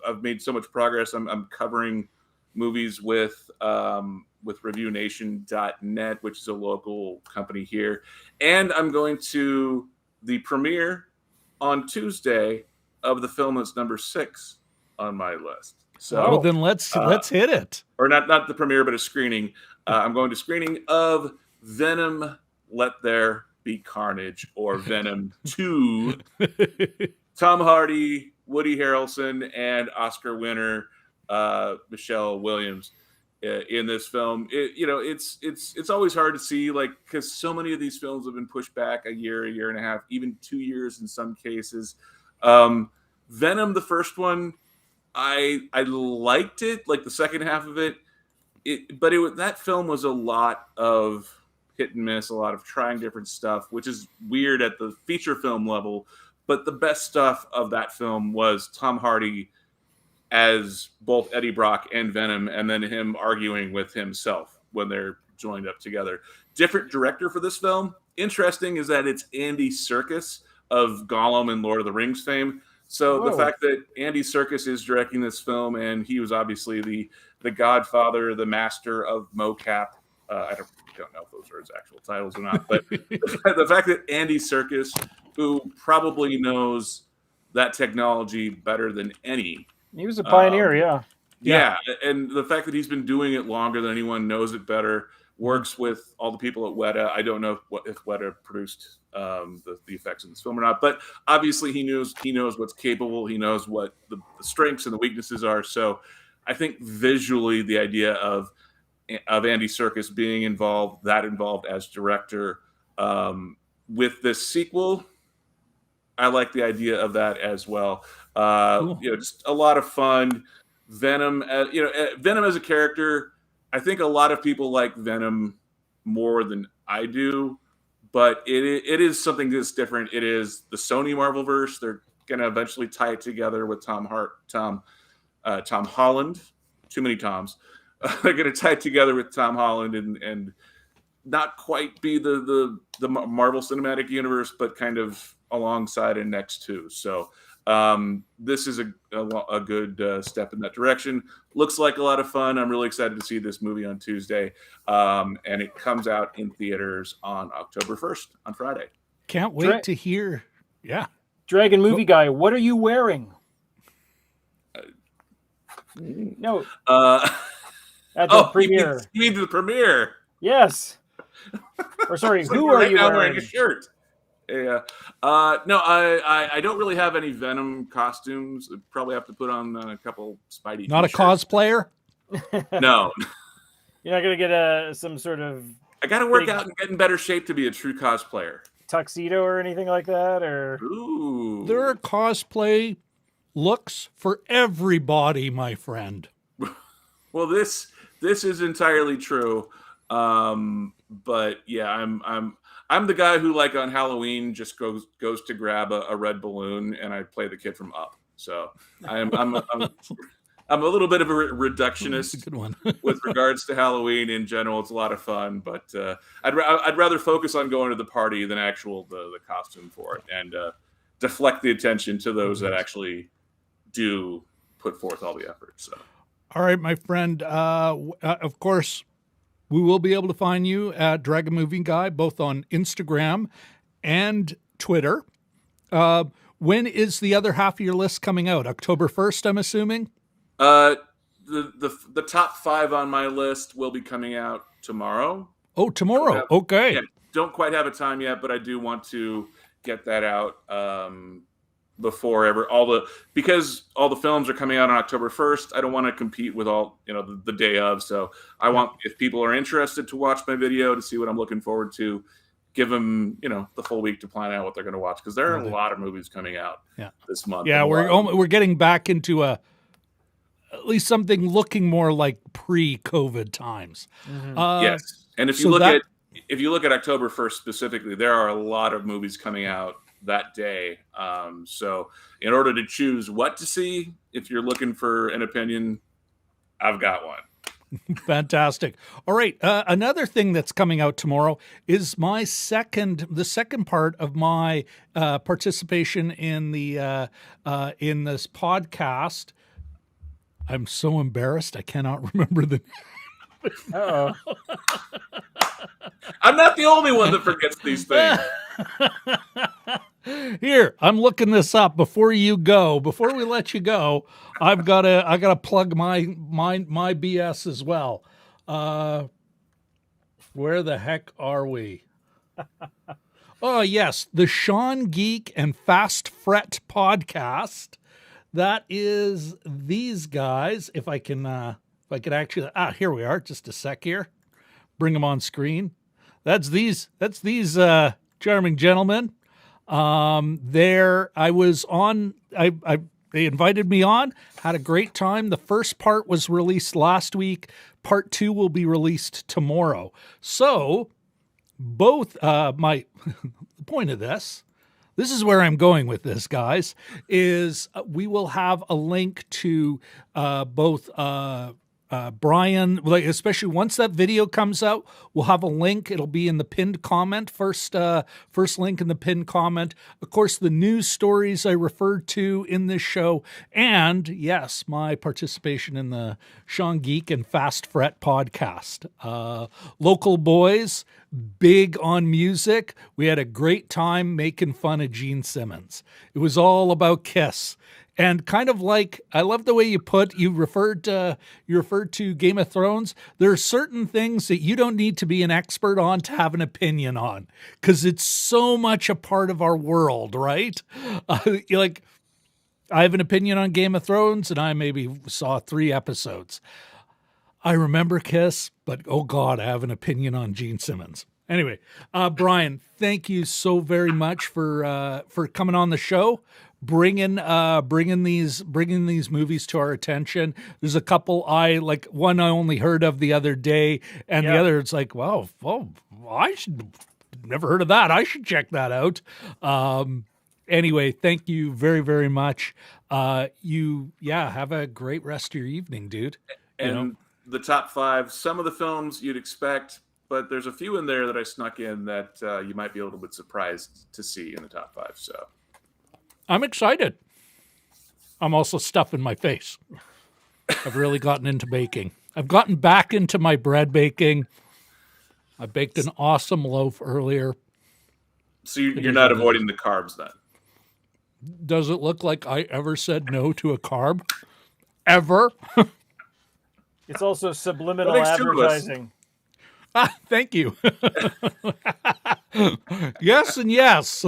I've made so much progress. I'm covering movies with ReviewNation.net, which is a local company here, and I'm going to the premiere on Tuesday of the film that's number 6 on my list. So then let's hit it. Or not the premiere, but a screening. I'm going to screening of Venom, Let There Be Carnage, or Venom 2. Tom Hardy, Woody Harrelson, and Oscar winner Michelle Williams. in this film. It's always hard to see, like, because so many of these films have been pushed back a year and a half, even 2 years in some cases. Venom, the first one, I liked it, like the second half of it. That film was a lot of hit and miss, a lot of trying different stuff, which is weird at the feature film level. But the best stuff of that film was Tom Hardy as both Eddie Brock and Venom, and then him arguing with himself when they're joined up together. Different director for this film. Interesting is that it's Andy Serkis of Gollum and Lord of the Rings fame. So the fact that Andy Serkis is directing this film, and he was obviously the godfather, the master of mocap. I don't know if those are his actual titles or not, but the fact that Andy Serkis, who probably knows that technology better than any. He was a pioneer, yeah. And the fact that he's been doing it longer than anyone, knows it better, works with all the people at Weta. I don't know if Weta produced the effects in this film or not, but obviously he knows what's capable. He knows what the strengths and the weaknesses are. So I think visually the idea of Andy Serkis being involved as director with this sequel, I like the idea of that as well. Cool. Just a lot of fun. Venom, Venom as a character, I think a lot of people like Venom more than I do, but it is something that's different. It is the Sony Marvelverse. They're going to eventually tie it together with Tom Holland. Too many Toms. They're going to tie it together with Tom Holland and not quite be the Marvel Cinematic Universe, but kind of alongside and next to. So this is a good step in that direction. Looks like a lot of fun. I'm really excited to see this movie on Tuesday, and it comes out in theaters on October 1st, on Friday. Can't wait to hear. Yeah. Dragon movie guy, what are you wearing? No. At the premiere. You mean the premiere? Yes. Or sorry, who are you wearing? A shirt. Yeah. No, I don't really have any Venom costumes. I'd probably have to put on a couple Spidey. Not t-shirts. A cosplayer? No. You're not going to get some sort of... I got to work out and get in better shape to be a true cosplayer. Tuxedo or anything like that? Or Ooh. There are cosplay looks for everybody, my friend. Well, this is entirely true. But yeah, I'm the guy who, like, on Halloween just goes to grab a red balloon, and I play the kid from Up. So I'm a little bit of a reductionist. That's a good one. With regards to Halloween in general. It's a lot of fun, but I'd rather focus on going to the party than the costume for it, and deflect the attention to those that actually do put forth all the effort. So, all right, my friend. Of course, we will be able to find you at Dragon Movie Guy, both on Instagram and Twitter. When is the other half of your list coming out? October 1st, I'm assuming? The top 5 on my list will be coming out tomorrow. Oh, tomorrow. Okay. Yeah, don't quite have a time yet, but I do want to get that out before because all the films are coming out on October 1st. I don't want to compete with all, the day of. So I want, if people are interested to watch my video to see what I'm looking forward to, give them, the full week to plan out what they're going to watch. Because there are a lot of movies coming out this month. Yeah, we're getting back into at least something looking more like pre-COVID times. Mm-hmm. Yes, and if you look at October 1st specifically, there are a lot of movies coming out that day. So in order to choose what to see, if you're looking for an opinion, I've got one. Fantastic. All right. Another thing that's coming out tomorrow is the second part of my participation in the in this podcast. I'm so embarrassed. I cannot remember the. Uh-oh. I'm not the only one that forgets these things. Here, I'm looking this up before we let you go. I gotta plug my BS as well. Where the heck are we? Oh yes, the Sean Geek and Fast Fret podcast. That is these guys. If I can If I could actually, here we are. Just a sec here. Bring them on screen. That's these charming gentlemen. There, I was on. They invited me on. Had a great time. The first part was released last week. Part 2 will be released tomorrow. So, both the point of this is where I'm going with this, guys. Is we will have a link to both. Brian, like especially once that video comes out, we'll have a link. It'll be in the pinned comment, first link in the pinned comment. Of course, the news stories I referred to in this show, and yes, my participation in the Sean Geek and Fast Fret podcast. Local boys, big on music. We had a great time making fun of Gene Simmons. It was all about Kiss. And kind of like, I love the way you referred to Game of Thrones. There are certain things that you don't need to be an expert on to have an opinion on, because it's so much a part of our world, right? Like, I have an opinion on Game of Thrones, and I maybe saw 3 episodes. I remember Kiss, but oh God, I have an opinion on Gene Simmons. Anyway, Brian, thank you so very much for coming on the show. Bringing these movies to our attention. There's a couple one I only heard of the other day, and the other it's like, wow, I should never heard of that. I should check that out. Anyway, thank you very, very much. Have a great rest of your evening, dude. And the top 5, some of the films you'd expect, but there's a few in there that I snuck in that you might be a little bit surprised to see in the top 5. So. I'm excited. I'm also stuffing my face. I've really gotten into baking. I've gotten back into my bread baking. I baked an awesome loaf earlier. So you're not avoiding the carbs then? Does it look like I ever said no to a carb? Ever? It's also subliminal advertising. Thank you. Yes and yes.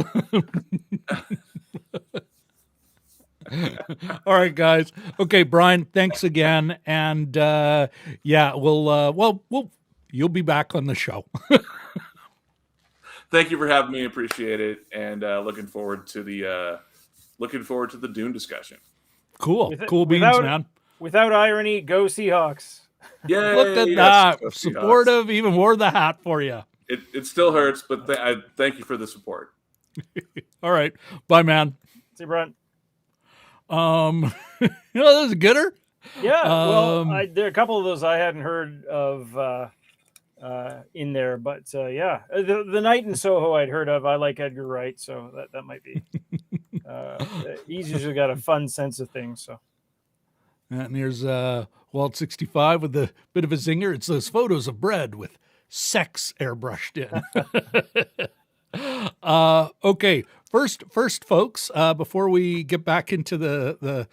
All right, guys. Okay, Brian, thanks again. And you'll be back on the show. Thank you for having me. Appreciate it. And looking forward to the Dune discussion. Cool. Cool beans, man. Without irony, go Seahawks. Yay, look at that. Supportive, even wore the hat for you. It still hurts, but I thank you for the support. All right. Bye, man. See you, Brent. That was a gooder. Yeah. There are a couple of those I hadn't heard of in there, but the Night in Soho I'd heard of. I like Edgar Wright, so that might be. He's usually got a fun sense of things. So. And here's Walt 65 with a bit of a zinger. It's those photos of bread with sex airbrushed in. Okay. First, folks, before we get back into the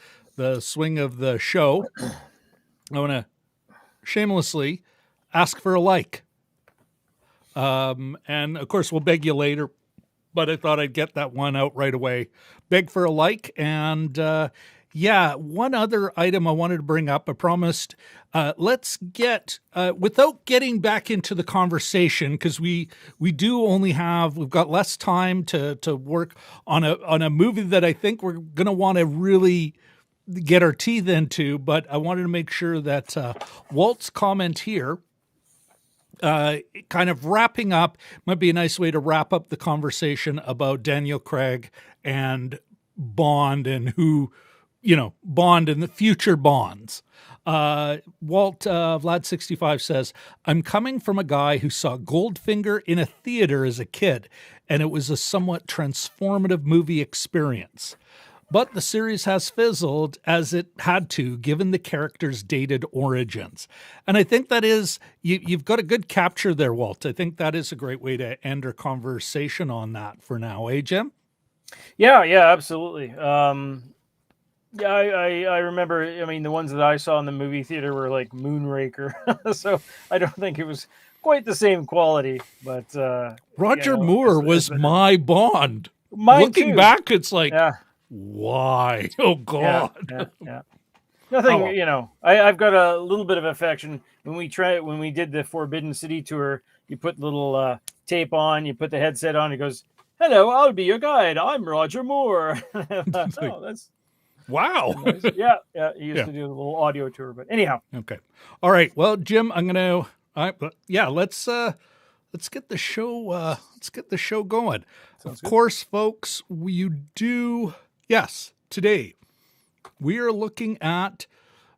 swing of the show, I want to shamelessly ask for a like. And of course, we'll beg you later, but I thought I'd get that one out right away. Beg for a like. And one other item I wanted to bring up, I promised, let's get, without getting back into the conversation, because we've got less time to work on a movie that I think we're going to want to really get our teeth into, but I wanted to make sure that Walt's comment here, kind of wrapping up, might be a nice way to wrap up the conversation about Daniel Craig and Bond and who, Bond and the future Bonds. Vlad65 says, I'm coming from a guy who saw Goldfinger in a theater as a kid, and it was a somewhat transformative movie experience. But the series has fizzled as it had to, given the character's dated origins. And I think that is, you've got a good capture there, Walt. I think that is a great way to end our conversation on that for now, Jim? Yeah, absolutely. I remember, the ones that I saw in the movie theater were like Moonraker. So I don't think it was quite the same quality, but Roger Moore was my Bond. Mine Looking too. back, it's like, why? Oh God. Yeah. Nothing, Oh. you know. I've got a little bit of affection when we did the Forbidden City tour. You put little tape on, you put the headset on. It goes, "Hello, I'll be your guide. I'm Roger Moore." Oh, that's Wow. nice. Yeah. He used Yeah. to do a little audio tour, but anyhow. Okay. All right. Well, Jim, I'm gonna. Let's get the show. Let's get the show going. Of course, folks, yes, today we are looking at,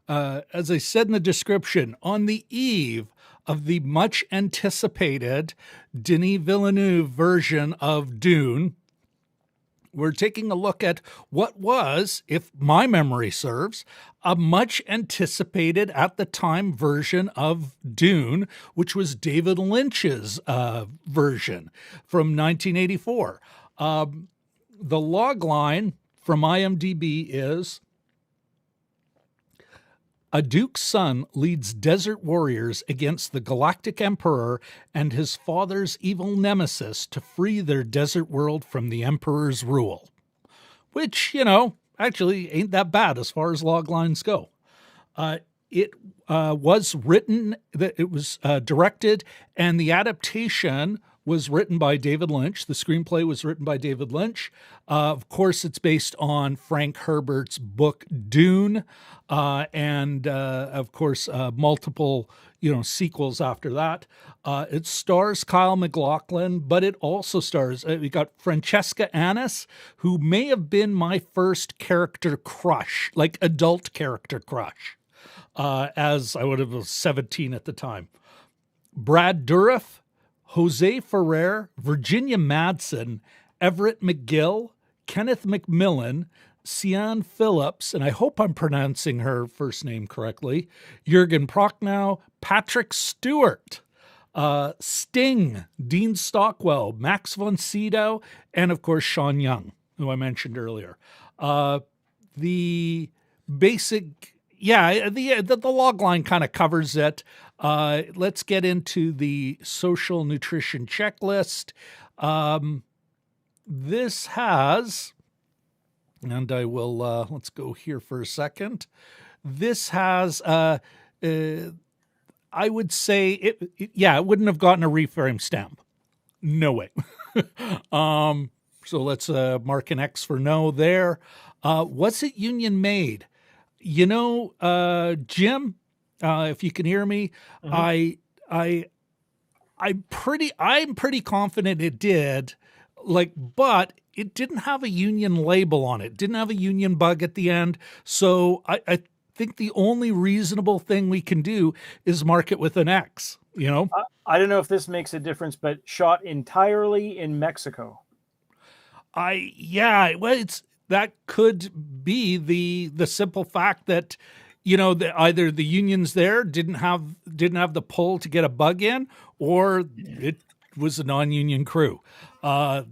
as I said in the description, on the eve of the much anticipated Denis Villeneuve version of Dune. We're taking a look at what was, if my memory serves, a much anticipated at the time version of Dune, which was David Lynch's version from 1984. The log line from IMDb is: a Duke's son leads desert warriors against the Galactic Emperor and his father's evil nemesis to free their desert world from the Emperor's rule. Which, actually ain't that bad as far as log lines go. It was written, it was directed, and the adaptation was written by David Lynch. The screenplay was written by David Lynch. Of course, it's based on Frank Herbert's book Dune, and of course, multiple sequels after that. It stars Kyle MacLachlan, but it also stars, we got Francesca, who may have been my first character crush, like adult character crush, as I would have been 17 at the time. Brad Dourif, José Ferrer, Virginia Madsen, Everett McGill, Kenneth McMillan, Siân Phillips, and I hope I'm pronouncing her first name correctly, Jürgen Prochnow, Patrick Stewart, Sting, Dean Stockwell, Max von Sydow, and of course Sean Young, who I mentioned earlier. The basic, the log line kind of covers it. Let's get into the social nutrition checklist. This has, and I will, let's go here for a second. This has, I would say it wouldn't have gotten a reframe stamp. No way. So let's mark an X for no there. Was it union made? Jim, if you can hear me, I'm pretty confident it did. But it didn't have a union label on it. Didn't have a union bug at the end. So I think the only reasonable thing we can do is mark it with an X. I don't know if this makes a difference, but shot entirely in Mexico. That could be the simple fact that either the unions there didn't have the pull to get a bug in, or it was a non-union crew. Would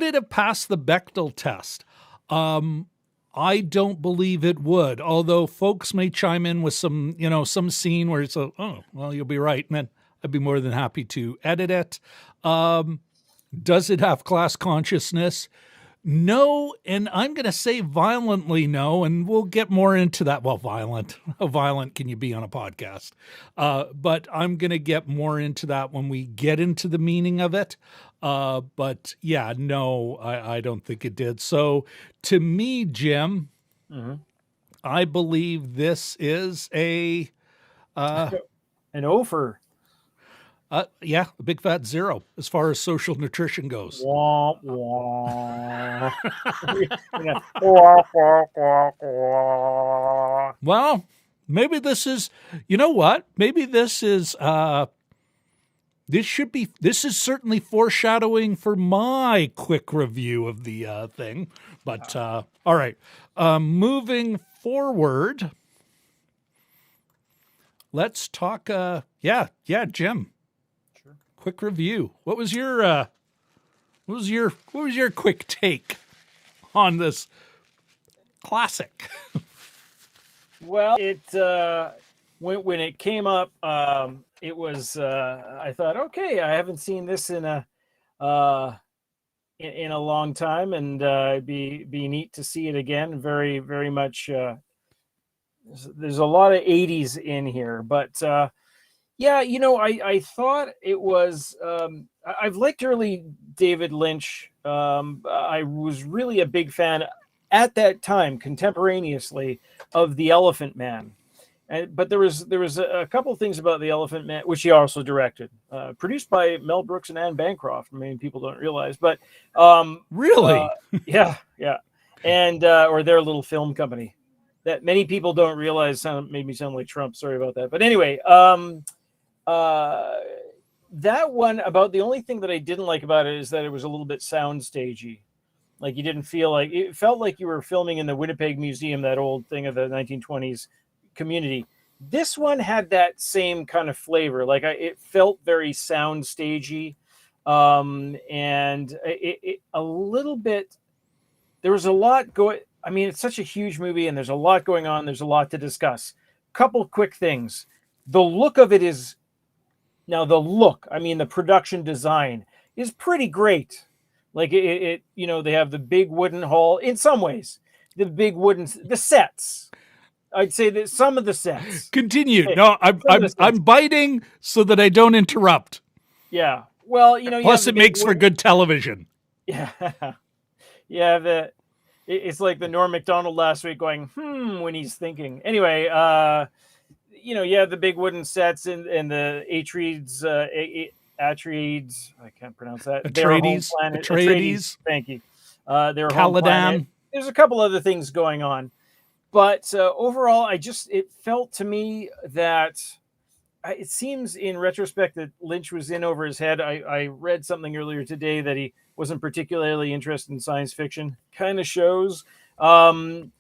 it have passed the Bechdel test? I don't believe it would, although folks may chime in with some scene where it's you'll be right, and then I'd be more than happy to edit it. Does it have class consciousness? No, and I'm going to say violently no, and we'll get more into that. Well, violent. How violent can you be on a podcast? But I'm going to get more into that when we get into the meaning of it. But yeah, no, I don't think it did. So to me, Jim, I believe this is an offer. A big fat zero as far as social nutrition goes. Wah, wah. Well, maybe this is, maybe this is, this is certainly foreshadowing for my quick review of the thing. But, all right. Moving forward, let's talk, Jim. Quick review. What was your quick take on this classic? Well, it when it came up, it was I thought, okay, I haven't seen this in a long time, and it'd be neat to see it again. Very, very much there's a lot of 80s in here, but yeah, I thought it was. I've liked early David Lynch. I was really a big fan at that time, contemporaneously, of The Elephant Man. But there was a couple things about The Elephant Man, which he also directed, produced by Mel Brooks and Anne Bancroft. I mean, people don't realize, but Really? yeah, and or their little film company that many people don't realize. Made me sound like Trump. Sorry about that. But anyway, that one, about the only thing that I didn't like about it is that it was a little bit soundstagey. Like you didn't feel like it felt like you were filming in the Winnipeg Museum, that old thing of the 1920s community. This one had that same kind of flavor. Like it felt very soundstagey, and it a little bit. There was a lot going. I mean, it's such a huge movie, and there's a lot going on. There's a lot to discuss. Couple quick things. The look of it is now the look. I mean, the production design is pretty great. Like it they have the big wooden hall. In some ways, the sets. I'd say that some of the sets. Continue. Okay, No, I'm biting so that I don't interrupt. Yeah. Well, Plus, it makes for good television. Yeah. Yeah. It's like the Norm Macdonald last week going, when he's thinking. Anyway, you have the big wooden sets and the Atreides, I can't pronounce that. Atreides. Thank you. Their home Caladan. planet. There's a couple other things going on. But overall, it felt to me that it seems in retrospect that Lynch was in over his head. I read something earlier today that he wasn't particularly interested in science fiction. Kind of shows. At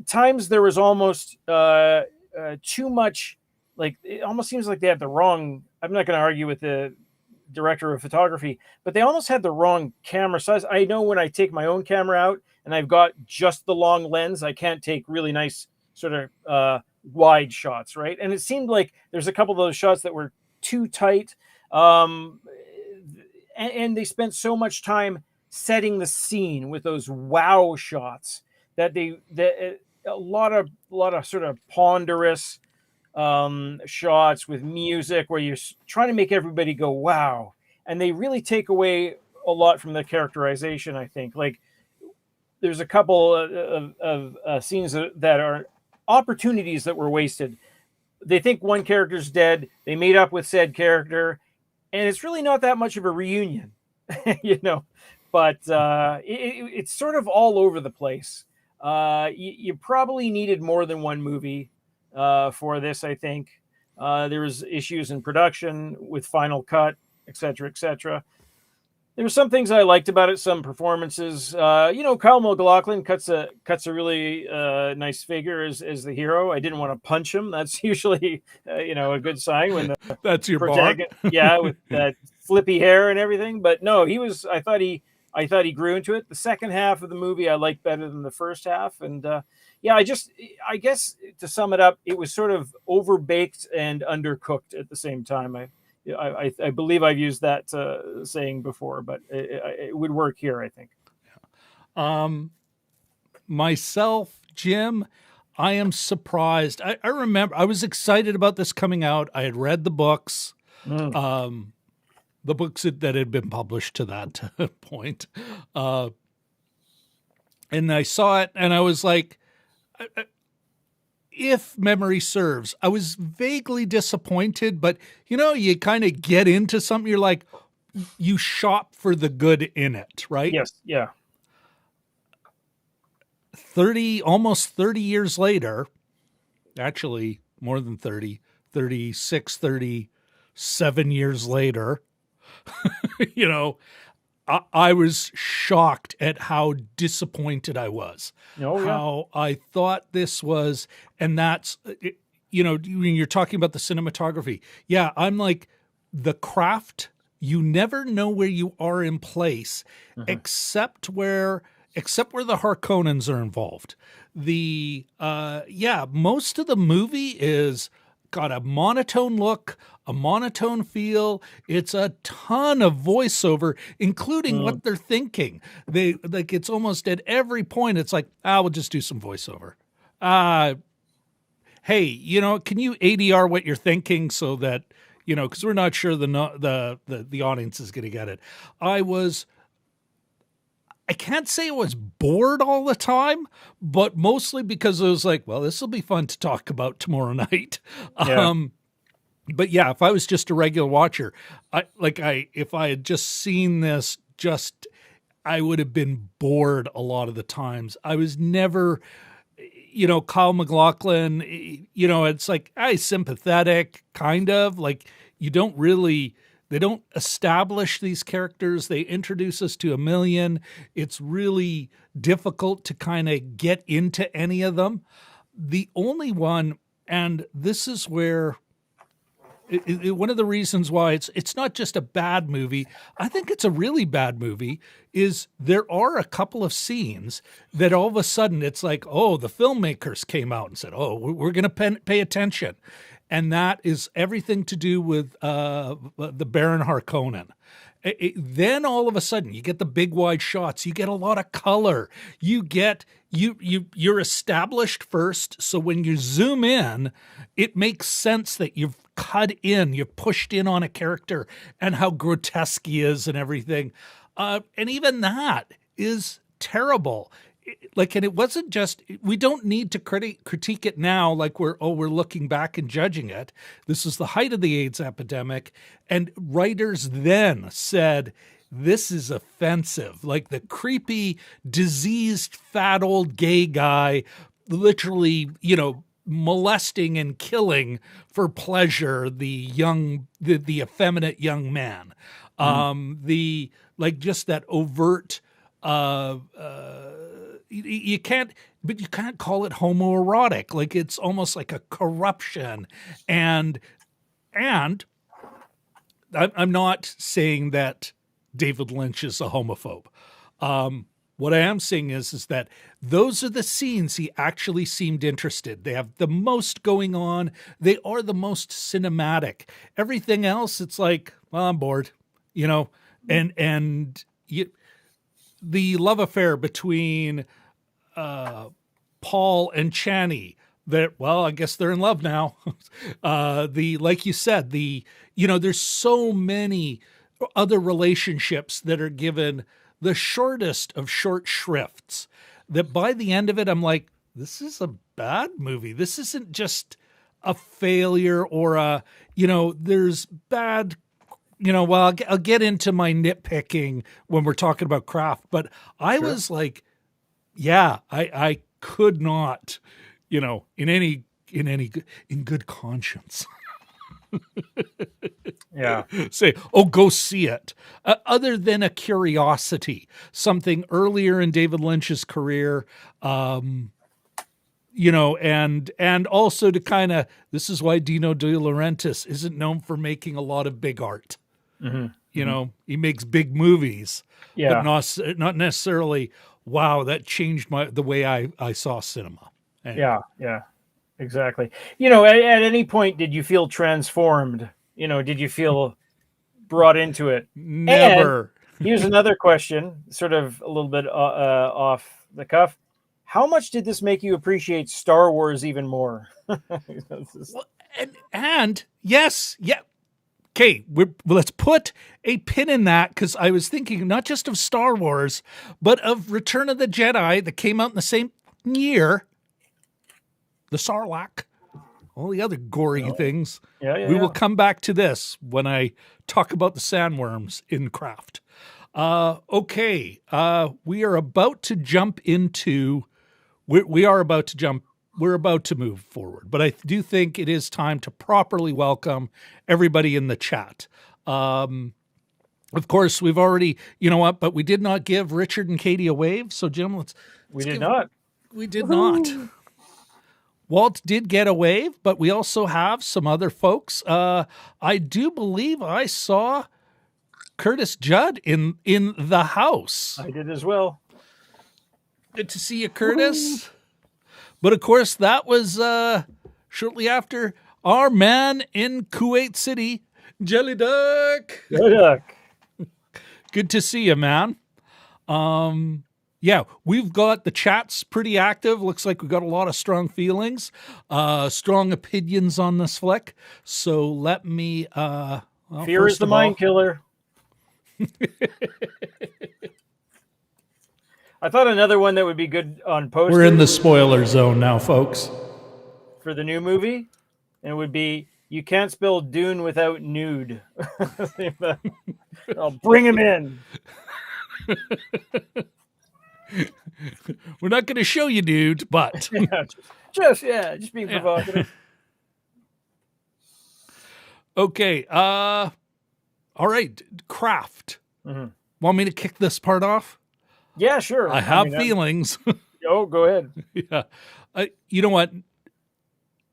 times there was almost too much. Like it almost seems like they had the wrong. I'm not going to argue with the director of photography, but they almost had the wrong camera size. I know when I take my own camera out and I've got just the long lens, I can't take really nice sort of wide shots, right? And it seemed like there's a couple of those shots that were too tight, and they spent so much time setting the scene with those wow shots that a lot of sort of ponderous shots with music where you're trying to make everybody go wow, and they really take away a lot from the characterization. I think like there's a couple of scenes that are opportunities that were wasted. They think one character's dead, they made up with said character, and it's really not that much of a reunion. But it's sort of all over the place. You probably needed more than one movie for this. I think there was issues in production with Final Cut, etc., etc. There were some things I liked about it, some performances. Kyle MacLachlan cuts a really nice figure as the hero. I didn't want to punch him. That's usually a good sign when the that's your bar. Yeah, with that flippy hair and everything. But no, he was. I thought he grew into it. The second half of the movie I liked better than the first half, and I guess to sum it up, it was sort of overbaked and undercooked at the same time. I believe I've used that saying before, but it would work here, I think. Myself, Jim, I am surprised. I remember I was excited about this coming out. I had read the books, the books that had been published to that point. And I saw it and I was like, if memory serves, I was vaguely disappointed, but you kind of get into something. You're like, you shop for the good in it, right? Yes. Yeah. Almost 30 years later, actually more than 30, 36, 37 years later, I was shocked at how disappointed I was. How I thought this was, and that's, when you're talking about the cinematography. Yeah, I'm like, the craft, you never know where you are in place, except where the Harkonnens are involved. Most of the movie is got a monotone look, a monotone feel. It's a ton of voiceover, including what they're thinking. It's almost at every point, it's like, we'll just do some voiceover. hey, you know, can you ADR what you're thinking so that, you know, because we're not sure the audience is going to get it. I can't say I was bored all the time, but mostly because I was like, well, this will be fun to talk about tomorrow night. Yeah. But yeah, if I was just a regular watcher, if I had just seen this, I would have been bored a lot of the times. I was never, you know, Kyle MacLachlan, you know, it's like, sympathetic, kind of like they don't establish these characters. They introduce us to a million. It's really difficult to kind of get into any of them. The only one, and this is where one of the reasons why it's not just a bad movie, I think it's a really bad movie, is there are a couple of scenes that all of a sudden it's like, oh, the filmmakers came out and said, oh, we're going to pay attention. And that is everything to do with the Baron Harkonnen. Then all of a sudden you get the big wide shots. You get a lot of color. You're established first. So when you zoom in, it makes sense that you've pushed in on a character and how grotesque he is and everything. And even that is terrible. And it wasn't just, we don't need to critique it now like we're looking back and judging it. This is the height of the AIDS epidemic. And writers then said, this is offensive. Like the creepy, diseased, fat old gay guy, literally, you know, molesting and killing for pleasure the effeminate young man. Just that overt, you can't call it homoerotic. Like it's almost like a corruption. And I'm not saying that David Lynch is a homophobe. What I am saying is that those are the scenes he actually seemed interested. They have the most going on. They are the most cinematic. Everything else, it's like, well, I'm bored, you know, and the love affair between Paul and Chani, I guess they're in love now. Like you said, there's so many other relationships that are given the shortest of short shrifts that by the end of it, I'm like, this is a bad movie. This isn't just a failure or there's bad, I'll get into my nitpicking when we're talking about craft, but I was like, yeah, I could not, in good conscience. Yeah. Say, go see it. Other than a curiosity, something earlier in David Lynch's career, and also to kind of, this is why Dino De Laurentiis isn't known for making a lot of big art. Mm-hmm. He makes big movies, but not necessarily, wow, that changed the way I saw cinema. Anyway. Yeah. Exactly. At any point, did you feel transformed? Did you feel brought into it? Never. And here's another question, sort of a little bit off the cuff. How much did this make you appreciate Star Wars even more? Yes. Okay, let's put a pin in that, because I was thinking not just of Star Wars, but of Return of the Jedi that came out in the same year. The Sarlacc, all the other gory things. We will come back to this when I talk about the sandworms in craft. Okay, we are about to jump into. We're about to move forward, but I do think it is time to properly welcome everybody in the chat. Of course, we've already, but we did not give Richard and Katie a wave. So, Jim, we did not. Walt did get a wave, but we also have some other folks. I do believe I saw Curtis Judd in the house. I did as well. Good to see you, Curtis. But of course, that was shortly after our man in Kuwait City, Jelly Duck. Jelly Duck. Good to see you, man. Yeah, we've got the chat's pretty active. Looks like we've got a lot of strong feelings, strong opinions on this flick. So let me. Fear is the mind killer. I thought another one that would be good on poster. We're in the spoiler zone now, folks. For the new movie, and it would be you can't spell Dune without nude. I'll bring him in. We're not going to show you, dude, but just being provocative. Okay. All right. Craft. Mm-hmm. Want me to kick this part off? Yeah, sure. I have feelings. Oh, go ahead. Yeah. You know what?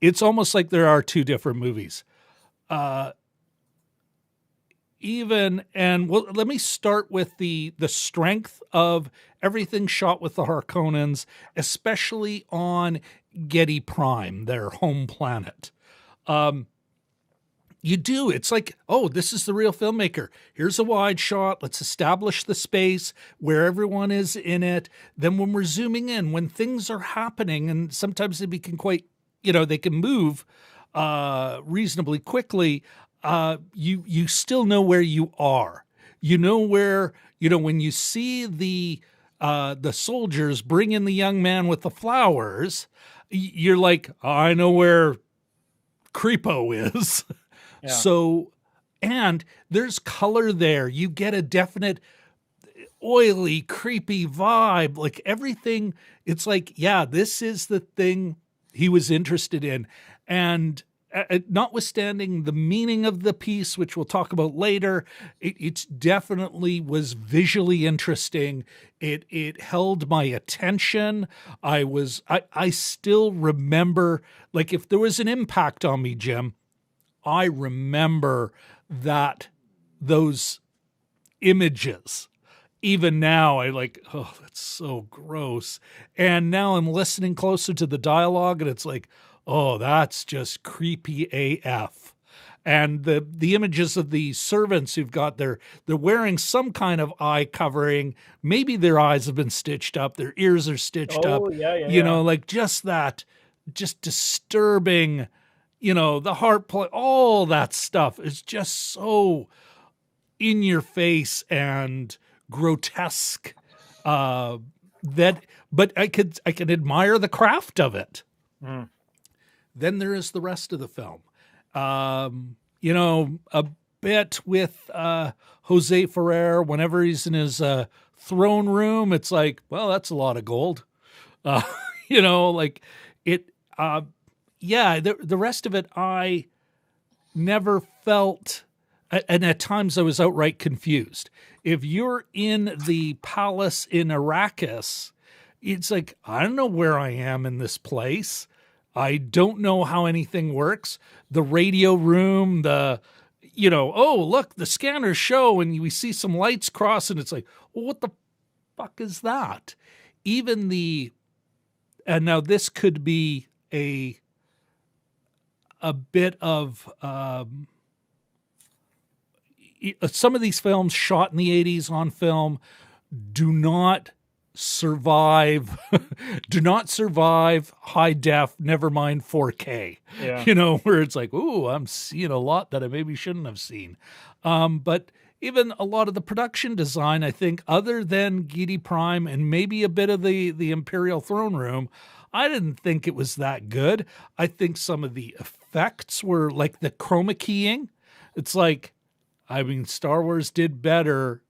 It's almost like there are two different movies. Let me start with the strength of everything shot with the Harkonnens, especially on Getty Prime, their home planet. It's like, oh, this is the real filmmaker. Here's a wide shot. Let's establish the space where everyone is in it. Then when we're zooming in, when things are happening, and sometimes they can quite, they can move reasonably quickly, you still know where you are. You know where, when you see the soldiers bring in the young man with the flowers, you're like, I know where Creepo is. Yeah. So, and there's color there. You get a definite oily, creepy vibe. Like everything, it's like, yeah, this is the thing he was interested in. And notwithstanding the meaning of the piece, which we'll talk about later, it definitely was visually interesting. It held my attention. I still remember, like, if there was an impact on me, Jim, I remember those images. Even now, I like, oh, that's so gross. And now I'm listening closer to the dialogue, and it's like, oh, that's just creepy AF. And the images of the servants who've got they're wearing some kind of eye covering. Maybe their eyes have been stitched up, their ears are stitched up. Yeah. Like just disturbing, the heart play, all that stuff is just so in your face and grotesque. But I could admire the craft of it. Mm. Then there is the rest of the film. A bit with José Ferrer. Whenever he's in his throne room, it's like, well, that's a lot of gold. Like it. The rest of it, I never felt, and at times I was outright confused. If you're in the palace in Arrakis, it's like, I don't know where I am in this place. I don't know how anything works. The radio room, oh, look, the scanners show, and we see some lights cross, and it's like, well, what the fuck is that? Even and now this could be a bit of, some of these films shot in the 80s on film do not survive high def, never mind 4K. Yeah. Where it's like, ooh, I'm seeing a lot that I maybe shouldn't have seen. But even a lot of the production design, I think, other than Getty Prime and maybe a bit of the Imperial Throne Room, I didn't think it was that good. I think some of the effects were like the chroma keying. It's like, Star Wars did better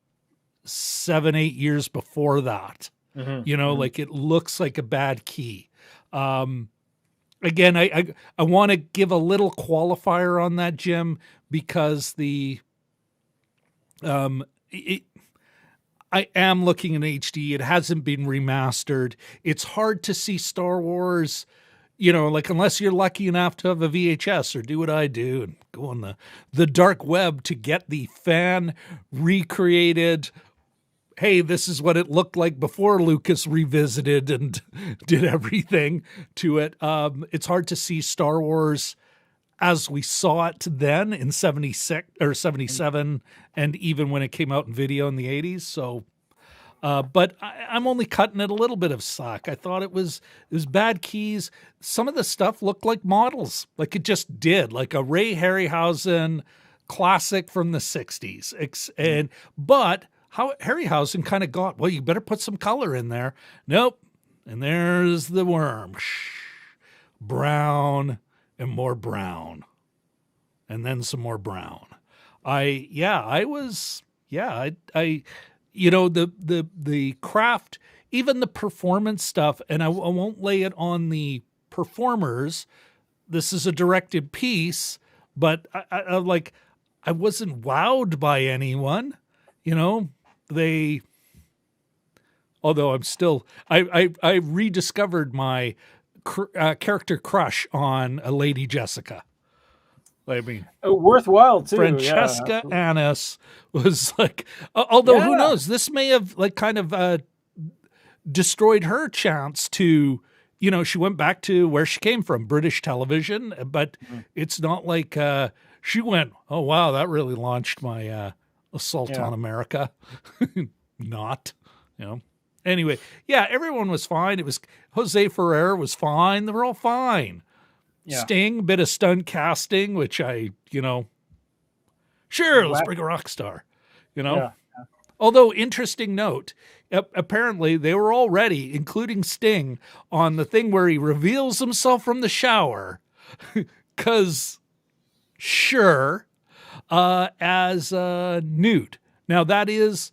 7-8 years before that. Mm-hmm. Like it looks like a bad key. Again, I want to give a little qualifier on that, Jim, because I am looking in HD. It hasn't been remastered. It's hard to see Star Wars, like unless you're lucky enough to have a VHS or do what I do and go on the dark web to get the fan recreated. Hey, this is what it looked like before Lucas revisited and did everything to it. It's hard to see Star Wars as we saw it then in 76 or 77, and even when it came out in video in the 80s. So But I'm only cutting it a little bit of slack. I thought it was bad keys. Some of the stuff looked like models, like it just did, like a Ray Harryhausen classic from the 60s. But how Harryhausen kind of got, well, you better put some color in there. Nope. And there's the worm. Brown and more brown. And then some more brown. I you know, the craft, even the performance stuff, and I won't lay it on the performers. This is a directed piece, but I wasn't wowed by anyone, you know. Although I'm still, I rediscovered my character crush on Lady Jessica. I mean, worthwhile too. Francesca Annis was like, although who knows, this may have like kind of destroyed her chance to, you know, she went back to where she came from, British television, but it's not like she went, oh wow, that really launched my assault on America. Not, you know. Anyway, yeah, everyone was fine. It was José Ferrer was fine. They were all fine. Yeah. Sting, a bit of stunt casting, which sure, let's bring a rock star, you know. Yeah. Although, interesting note, apparently they were already, including Sting, on the thing where he reveals himself from the shower, because sure, as Newt. Now that is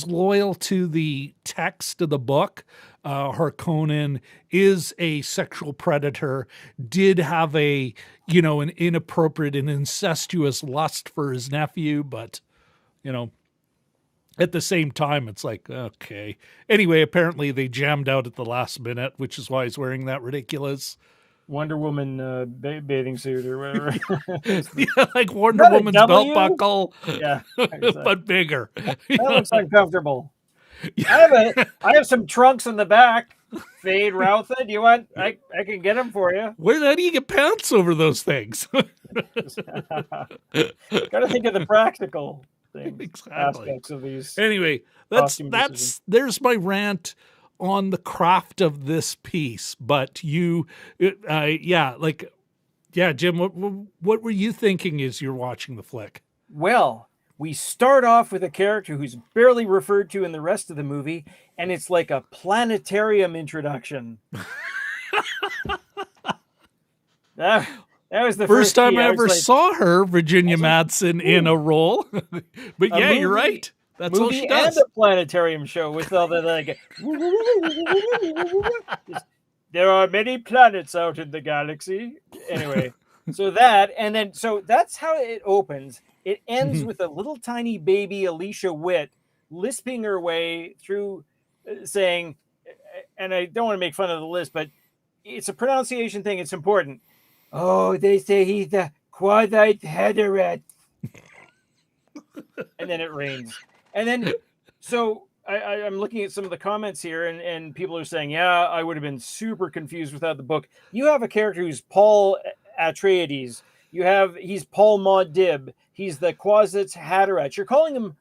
loyal to the text of the book. Harkonnen is a sexual predator, did have an inappropriate and incestuous lust for his nephew, but, you know, at the same time, it's like, okay. Anyway, apparently they jammed out at the last minute, which is why he's wearing that ridiculous Wonder Woman bathing suit or whatever. Yeah, like Wonder Woman's belt buckle, but bigger. That looks uncomfortable. Yeah. I have some trunks in the back. Fade Routha. Do you want? I can get them for you. How do you get pants over those things? Got to think of the practical things, aspects of these. Anyway, there's my rant on the craft of this piece. But Jim, what were you thinking as you're watching the flick? Well, we start off with a character who's barely referred to in the rest of the movie, and it's like a planetarium introduction. That was the first time I ever saw her, Virginia Madsen, in a role. But yeah, movie, you're right. That's all she does. And a planetarium show with all the there are many planets out in the galaxy. Anyway, so that's how it opens. It ends with a little tiny baby Alicia Witt lisping her way through saying, and I don't want to make fun of the lisp, but it's a pronunciation thing. It's important. Oh, they say he's a quasi-heterot. And then it rains. And then, so I'm looking at some of the comments here, and people are saying, yeah, I would have been super confused without the book. You have a character who's Paul Atreides. He's Paul Maud-Dib. He's the Quasi-Hatterat. You're calling him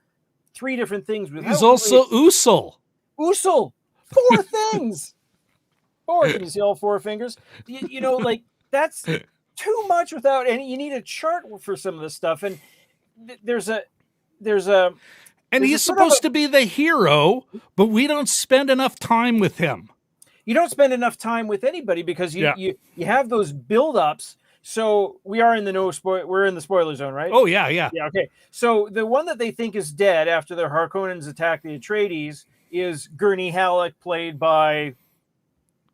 three different things. He's also Usul. Usul. 4 things. 4. Can you see all 4 fingers? You know, like, that's too much without any. You need a chart for some of this stuff. And and he's supposed to be the hero, but we don't spend enough time with him. You don't spend enough time with anybody because you have those build-ups. So we are in the we're in the spoiler zone, right? Oh yeah. Yeah, okay. So the one that they think is dead after the Harkonnens attack the Atreides is Gurney Halleck, played by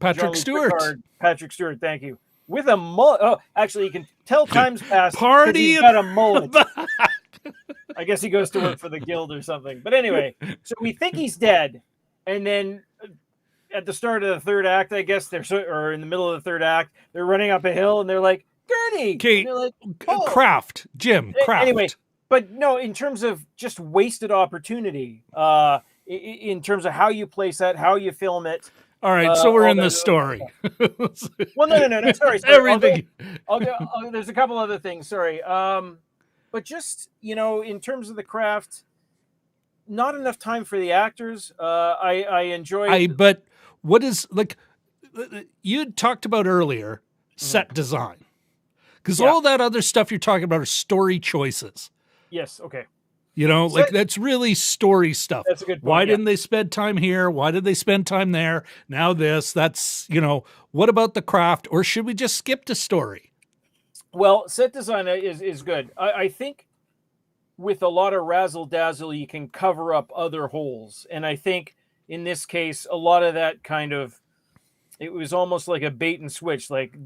Patrick Stewart. Patrick Stewart, thank you. With a mullet. Oh, actually, you can tell time's passed. He's got a mullet. I guess he goes to work for the guild or something. But anyway, so we think he's dead, and then at the start of the third act, I guess or in the middle of the third act, they're running up a hill, and they're like, Gurney! Okay, like, Craft. Anyway, but no, in terms of just wasted opportunity, in terms of how you place that, how you film it. All right, so we're in the story. Well, no. Sorry. Everything. There's a couple other things. Sorry. But just, in terms of the craft, not enough time for the actors. I enjoyed. But what is like you talked about earlier, set design, because all that other stuff you're talking about are story choices. Yes. Okay. You know, like that's really story stuff. That's a good point. Why didn't they spend time here? Why did they spend time there? Now that's, what about the craft? Or should we just skip to story? Well, set design is good. I think with a lot of razzle dazzle, you can cover up other holes. And I think in this case, a lot of that it was almost like a bait and switch. Like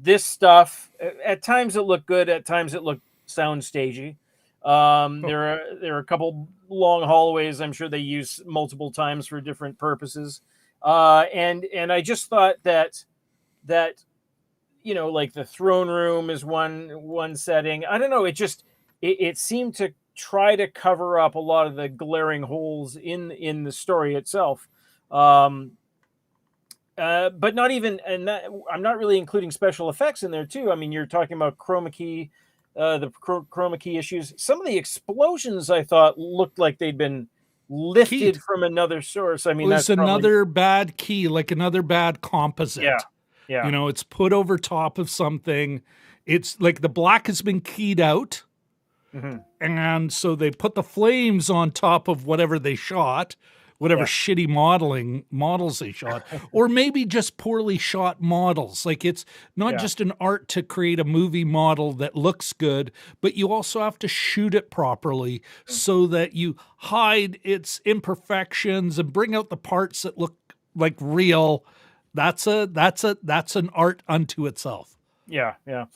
this stuff, at times it looked good. At times it looked soundstagey. There are a couple long hallways I'm sure they use multiple times for different purposes. And I just thought that like the throne room is one setting. I don't know. It seemed to try to cover up a lot of the glaring holes in the story itself. But not even, and that, I'm not really including special effects in there too. I mean, you're talking about chroma key, the chroma key issues. Some of the explosions I thought looked like they'd been lifted from another source. I mean, that's another bad key, like another bad composite. Yeah. It's put over top of something. It's like the black has been keyed out. And so they put the flames on top of whatever they shot, whatever shitty models they shot, or maybe just poorly shot models. Like it's not just an art to create a movie model that looks good, but you also have to shoot it properly so that you hide its imperfections and bring out the parts that look like real. That's an art unto itself. Yeah. And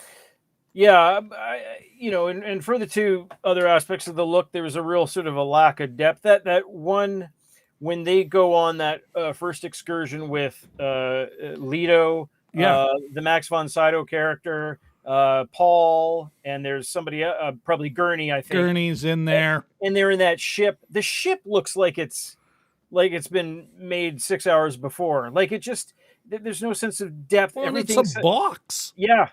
for the two other aspects of the look, there was a real sort of a lack of depth. That one, when they go on that first excursion with Lido, the Max von Sydow character, Paul, and there's somebody, probably Gurney, I think. Gurney's in there. And they're in that ship. The ship looks like it's been made 6 hours before. Like it just, there's no sense of depth. Well, it's a box. Yeah.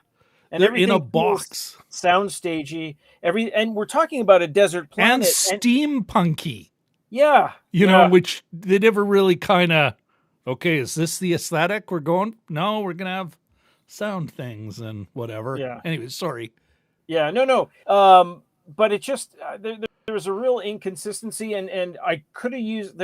And they're in a box. Soundstagey. And we're talking about a desert planet. And steampunky. Yeah. Which they never really kind of, okay, is this the aesthetic we're going? No, we're going to have sound things and whatever. Yeah. Anyway, sorry. Yeah, no. But it just, there was a real inconsistency and I could have used,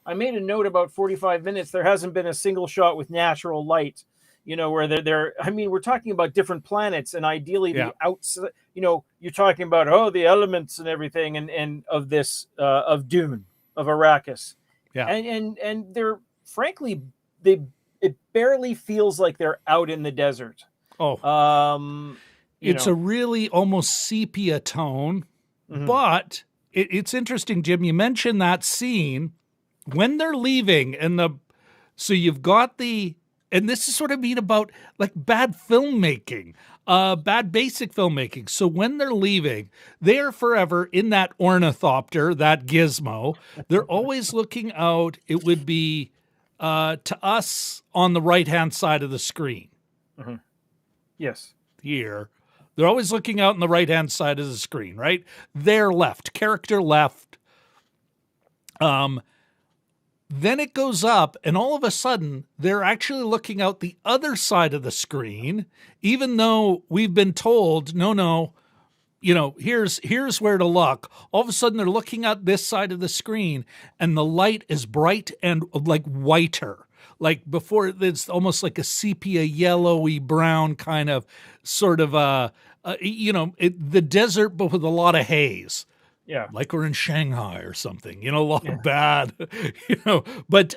I made a note about 45 minutes. There hasn't been a single shot with natural light, where we're talking about different planets and ideally the outside, you're talking about, the elements and everything and of this, of Dune, of Arrakis. Yeah. And they're, frankly, it barely feels like they're out in the desert. It's a really almost sepia tone, but it's interesting, Jim, you mentioned that scene when they're leaving so you've got and this is sort of mean about like bad filmmaking, bad basic filmmaking. So when they're leaving, they are forever in that ornithopter, that gizmo. They're always looking out. It would be to us on the right-hand side of the screen. Yes. Here. They're always looking out on the right-hand side of the screen, right? They're left. Character left. Then it goes up, and all of a sudden, they're actually looking out the other side of the screen, even though we've been told, no, here's where to look. All of a sudden, they're looking at this side of the screen, and the light is bright and like whiter. Like before, it's almost like a sepia, yellowy brown kind of sort of, the desert, but with a lot of haze. Yeah. Like we're in Shanghai or something, a lot of bad, but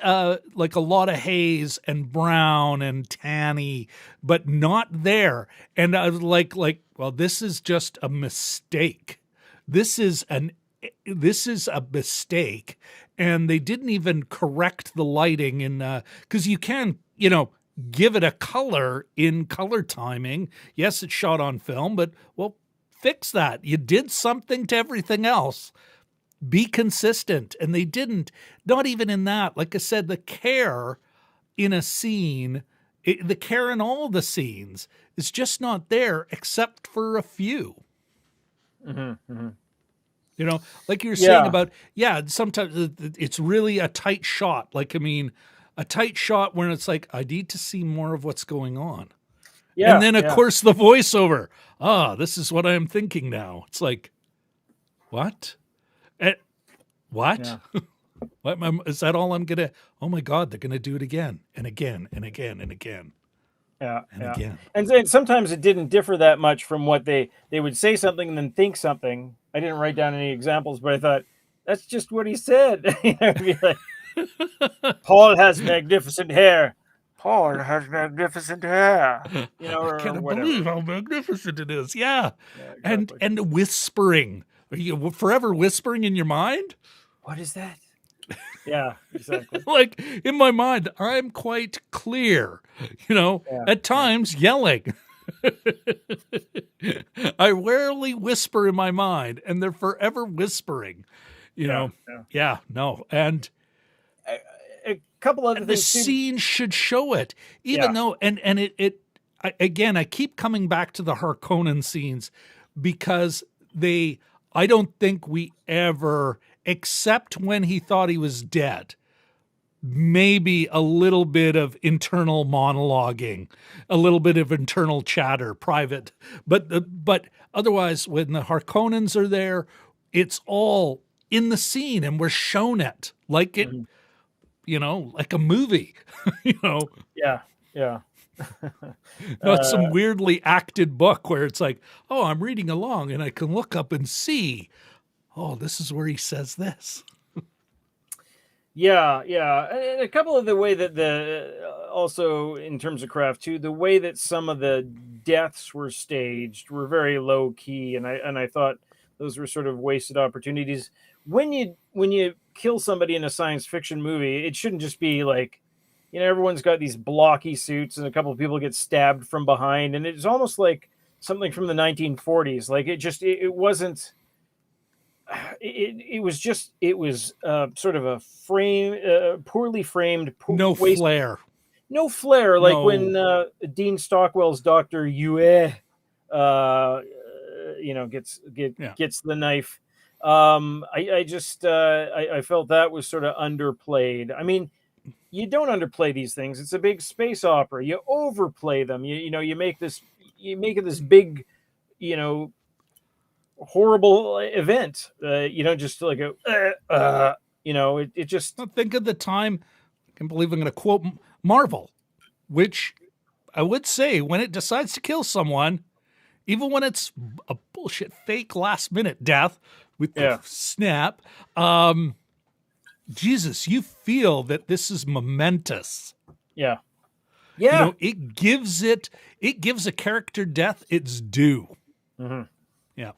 like a lot of haze and brown and tanny, but not there. And I was like, well, this is just a mistake. This is a mistake. And they didn't even correct the lighting because you can, give it a color in color timing. Yes, it's shot on film, but fix that. You did something to everything else. Be consistent. And they didn't. Not even in that. Like I said, the care in a scene, the care in all the scenes is just not there except for a few. You know, like you were saying Yeah. about, sometimes it's really a tight shot. Like, I mean, a tight shot when it's like, I need to see more of what's going on. Yeah. And then, of yeah. course, the voiceover. This is what I am thinking now. It's like, what? What? Yeah. What is that all I'm going to? Oh, my God, they're going to do it again and again and again and again. Yeah, and yeah. again. And sometimes it didn't differ that much from what they would say something and then think something. I didn't write down any examples, but I thought that's just what he said. It'd be like, Paul has magnificent hair. Paul has magnificent hair. You know, I or can't whatever. believe how magnificent it is. Yeah, Yeah, exactly. and whispering. Are you forever whispering in your mind? What is that? Yeah, exactly. Like in my mind, I'm quite clear. You know, at times yelling. I rarely whisper in my mind, and they're forever whispering. You know, no, and a couple other the things. scene should show it, even though, and I keep coming back to the Harkonnen scenes because I don't think we ever, except when he thought he was dead, maybe a little bit of internal monologuing, a little bit of internal chatter, private. But otherwise, when the Harkonnens are there, it's all in the scene, and we're shown it like it, you know, like a movie. You know, yeah. not some weirdly acted book where it's like, oh, I'm reading along and I can look up and see, oh, this is where he says this. Yeah. And a couple of the way that also in terms of craft too, the way that some of the deaths were staged were very low key, and I thought those were sort of wasted opportunities. When you kill somebody in a science fiction movie, it shouldn't just be like, you know, everyone's got these blocky suits and a couple of people get stabbed from behind, and it's almost like something from the 1940s. Like it wasn't. It was sort of a poorly framed, Flair. No flair, like when Dean Stockwell's Dr. Yue, gets the knife. I felt that was sort of underplayed. I mean, you don't underplay these things. It's a big space opera. You overplay them. You make it this big, horrible event. You don't just like go, it just. Think of the time. I can't believe I'm going to quote Marvel, which I would say when it decides to kill someone, even when it's a bullshit fake last minute death with the snap, Jesus, you feel that this is momentous. Yeah. You know, it gives a character death its due. Mm-hmm. Yeah.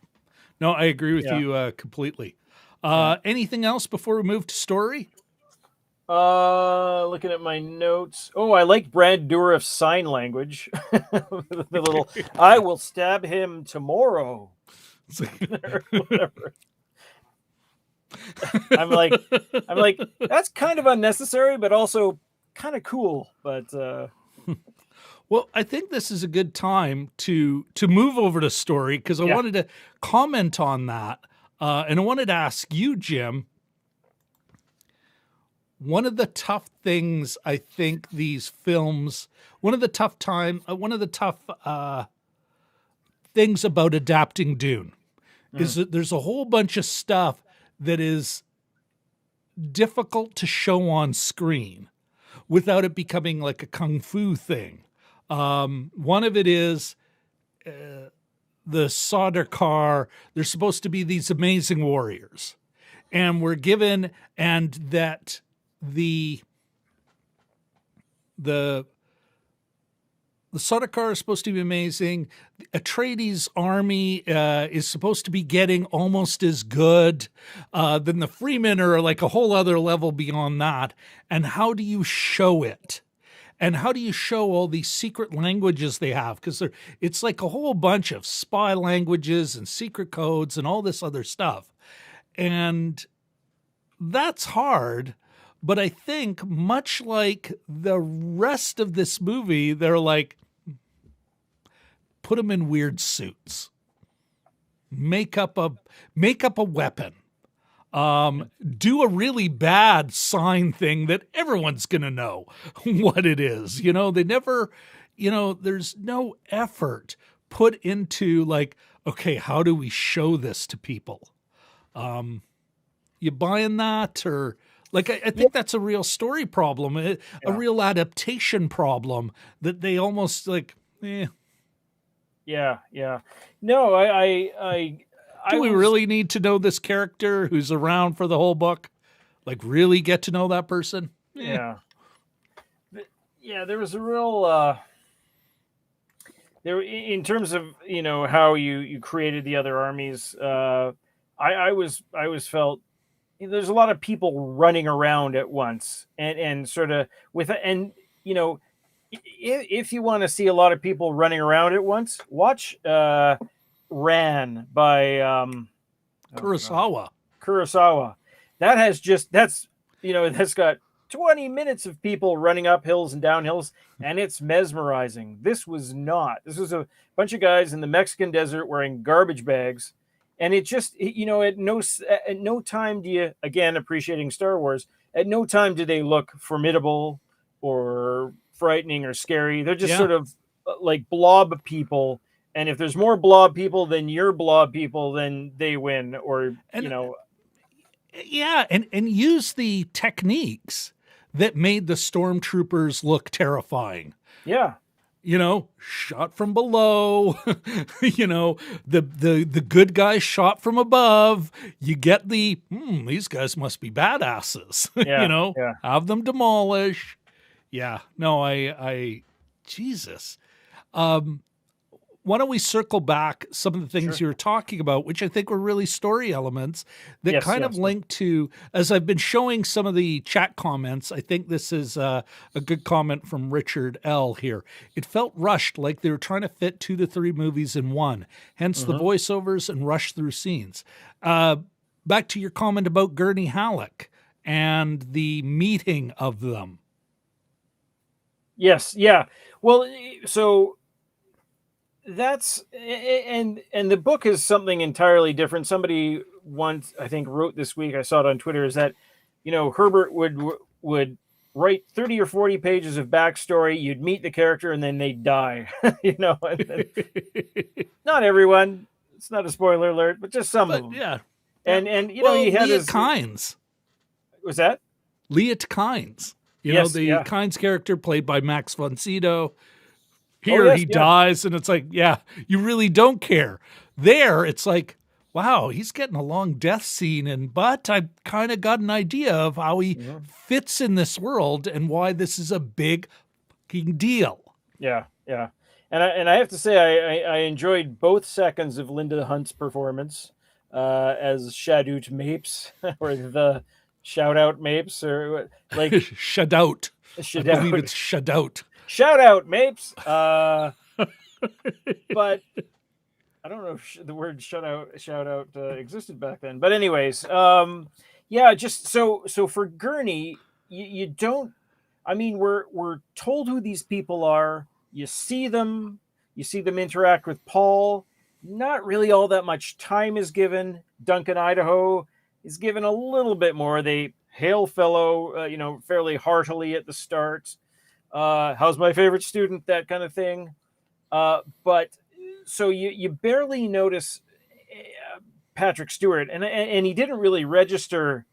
No, I agree with you completely. Anything else before we move to story? Looking at my notes. Oh, I like Brad Dourif's sign language. The little, I will stab him tomorrow. Whatever. I'm like, that's kind of unnecessary, but also kind of cool. But well, I think this is a good time to move over to story because I wanted to comment on that, and I wanted to ask you, Jim. One of the tough things I think these films, one of the tough things about adapting Dune is that there's a whole bunch of stuff that is difficult to show on screen without it becoming like a kung fu thing. One of it is the Sardaukar. They're supposed to be these amazing warriors, and we're given, and that the Sardaukar is supposed to be amazing. Atreides' army is supposed to be getting almost as good. Then the Freemen are like a whole other level beyond that. And how do you show it? And how do you show all these secret languages they have? Because it's like a whole bunch of spy languages and secret codes and all this other stuff. And that's hard. But I think much like the rest of this movie, they're like, put them in weird suits. make up a weapon. Do a really bad sign thing that everyone's going to know what it is. They never, there's no effort put into like, okay, how do we show this to people? You buying that? Or like, I think that's a real story problem, a real adaptation problem that they almost like, eh. Yeah. No, Do we really need to know this character who's around for the whole book? Like, really get to know that person? Yeah. Yeah, there was a real there in terms of, how you created the other armies. I was felt there's a lot of people running around at once and sort of if you want to see a lot of people running around at once, watch Ran by Kurosawa. That's got 20 minutes of people running up hills and down hills, and it's mesmerizing. This was not. This was a bunch of guys in the Mexican desert wearing garbage bags, and it just, at no time do you, again, appreciating Star Wars, at no time do they look formidable or frightening or scary. They're just sort of like blob people. And if there's more blob people than your blob people, then they win, Yeah, and use the techniques that made the stormtroopers look terrifying. Yeah. Shot from below, the good guys shot from above. You get these guys must be badasses, have them demolish. Yeah, no, Jesus. Why don't we circle back some of the things you were talking about, which I think were really story elements that link to, as I've been showing some of the chat comments, I think this is a good comment from Richard L. here. It felt rushed, like they were trying to fit 2 to 3 movies in one, hence the voiceovers and rush through scenes. Back to your comment about Gurney Halleck and the meeting of them. Yes, yeah. Well, so that's and the book is something entirely different. Somebody once, I think, wrote this week, I saw it on Twitter, is that Herbert would write 30 or 40 pages of backstory. You'd meet the character and then they'd die. Not everyone. It's not a spoiler alert, but just some of them. Yeah. And he had Liet Kynes. Was that Liet Kynes? Kynes character played by Max von Sydow. Here he dies, and it's like, you really don't care. There, it's like, wow, he's getting a long death scene, but I kind of got an idea of how he fits in this world and why this is a big fucking deal. Yeah. And I have to say, I enjoyed both seconds of Linda Hunt's performance as Shadoot Mapes, or the Shout Out Mapes, or like Shadout. I believe it's Shadout. Shout out, Mapes. But I don't know if the word shout out existed back then. But anyways, just so for Gurney, you don't. I mean, we're told who these people are. You see them interact with Paul. Not really all that much time is given. Duncan, Idaho, is given a little bit more. They hail fellow, fairly heartily at the start. How's my favorite student? That kind of thing. But so you barely notice Patrick Stewart, and he didn't really register.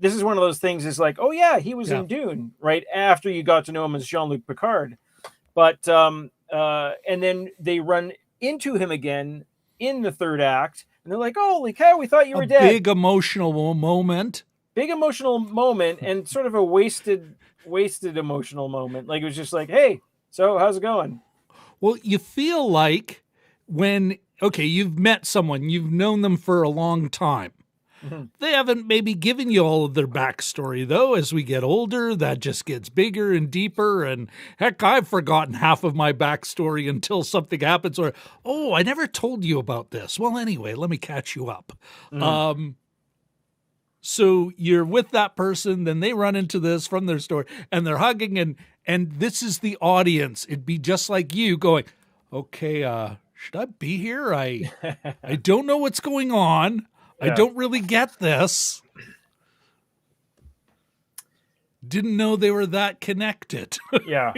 This is one of those things. Is like, oh yeah, he was in Dune right after you got to know him as Jean-Luc Picard. But and then they run into him again in the third act, and they're like, "Holy cow, we thought you were dead." Big emotional moment. And sort of a wasted emotional moment. Like, it was just like, hey, so how's it going? Well, you feel like when, you've met someone, you've known them for a long time. Mm-hmm. They haven't maybe given you all of their backstory, though. As we get older, that just gets bigger and deeper. And heck, I've forgotten half of my backstory until something happens, or, I never told you about this. Well, anyway, let me catch you up. Mm-hmm. So you're with that person, then they run into this from their story, and they're hugging, and this is the audience. It'd be just like you going, okay, should I be here? I don't know what's going on. I Yeah. don't really get this. Didn't know they were that connected. Yeah.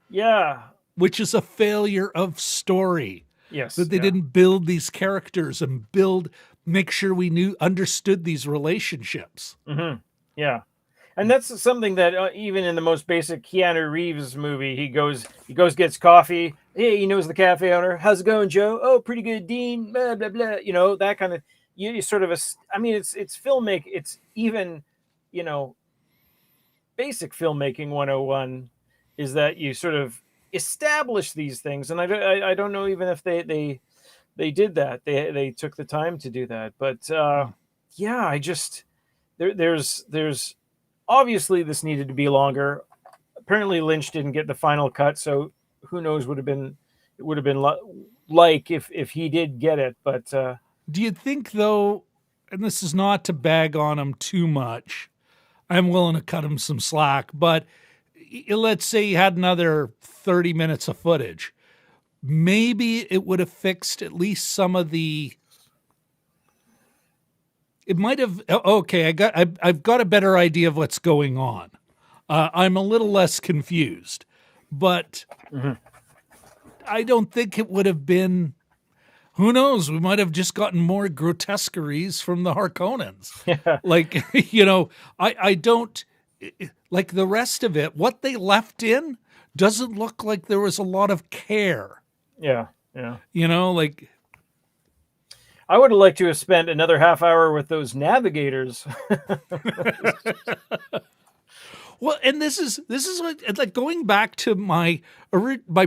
Yeah. Which is a failure of story. Yes. That they didn't build these characters and make sure we understood these relationships. Mm-hmm. Yeah. And that's something that even in the most basic Keanu Reeves movie, he goes, gets coffee. Hey, he knows the cafe owner. How's it going, Joe? Oh, pretty good, Dean. Blah, blah, blah. You know, that kind of, you sort of, it's filmmaking. It's even, basic filmmaking 101 is that you sort of establish these things. And I don't know even if they did that. They took the time to do that. But yeah, there's obviously this needed to be longer. Apparently Lynch didn't get the final cut, so who knows what it would have been like if he did get it. But do you think, though, and this is not to bag on him too much, I'm willing to cut him some slack, but let's say he had another 30 minutes of footage, maybe it would have fixed at least some of the. It might have. Okay, I've got a better idea of what's going on. I'm a little less confused, but I don't think it would have been. Who knows? We might have just gotten more grotesqueries from the Harkonnens. Yeah. Like, I don't like the rest of it. What they left in doesn't look like there was a lot of care. Yeah. Like. I would have liked to have spent another half hour with those navigators. Well, and this is what, like, going back to my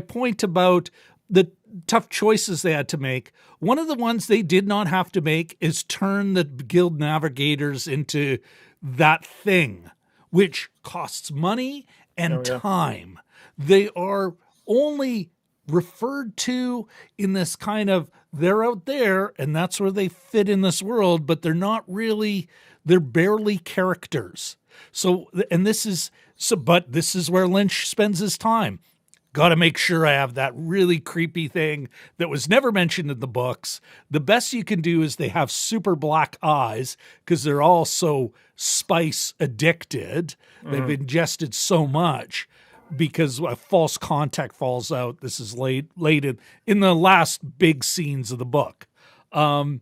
point about the tough choices they had to make. One of the ones they did not have to make is turn the guild navigators into that thing, which costs money and time. They are only referred to in this kind of, they're out there and that's where they fit in this world, but they're barely characters. But this is where Lynch spends his time. Got to make sure I have that really creepy thing that was never mentioned in the books. The best you can do is they have super black eyes because they're all so spice addicted. They've ingested so much because a false contact falls out. This is late in the last big scenes of the book. So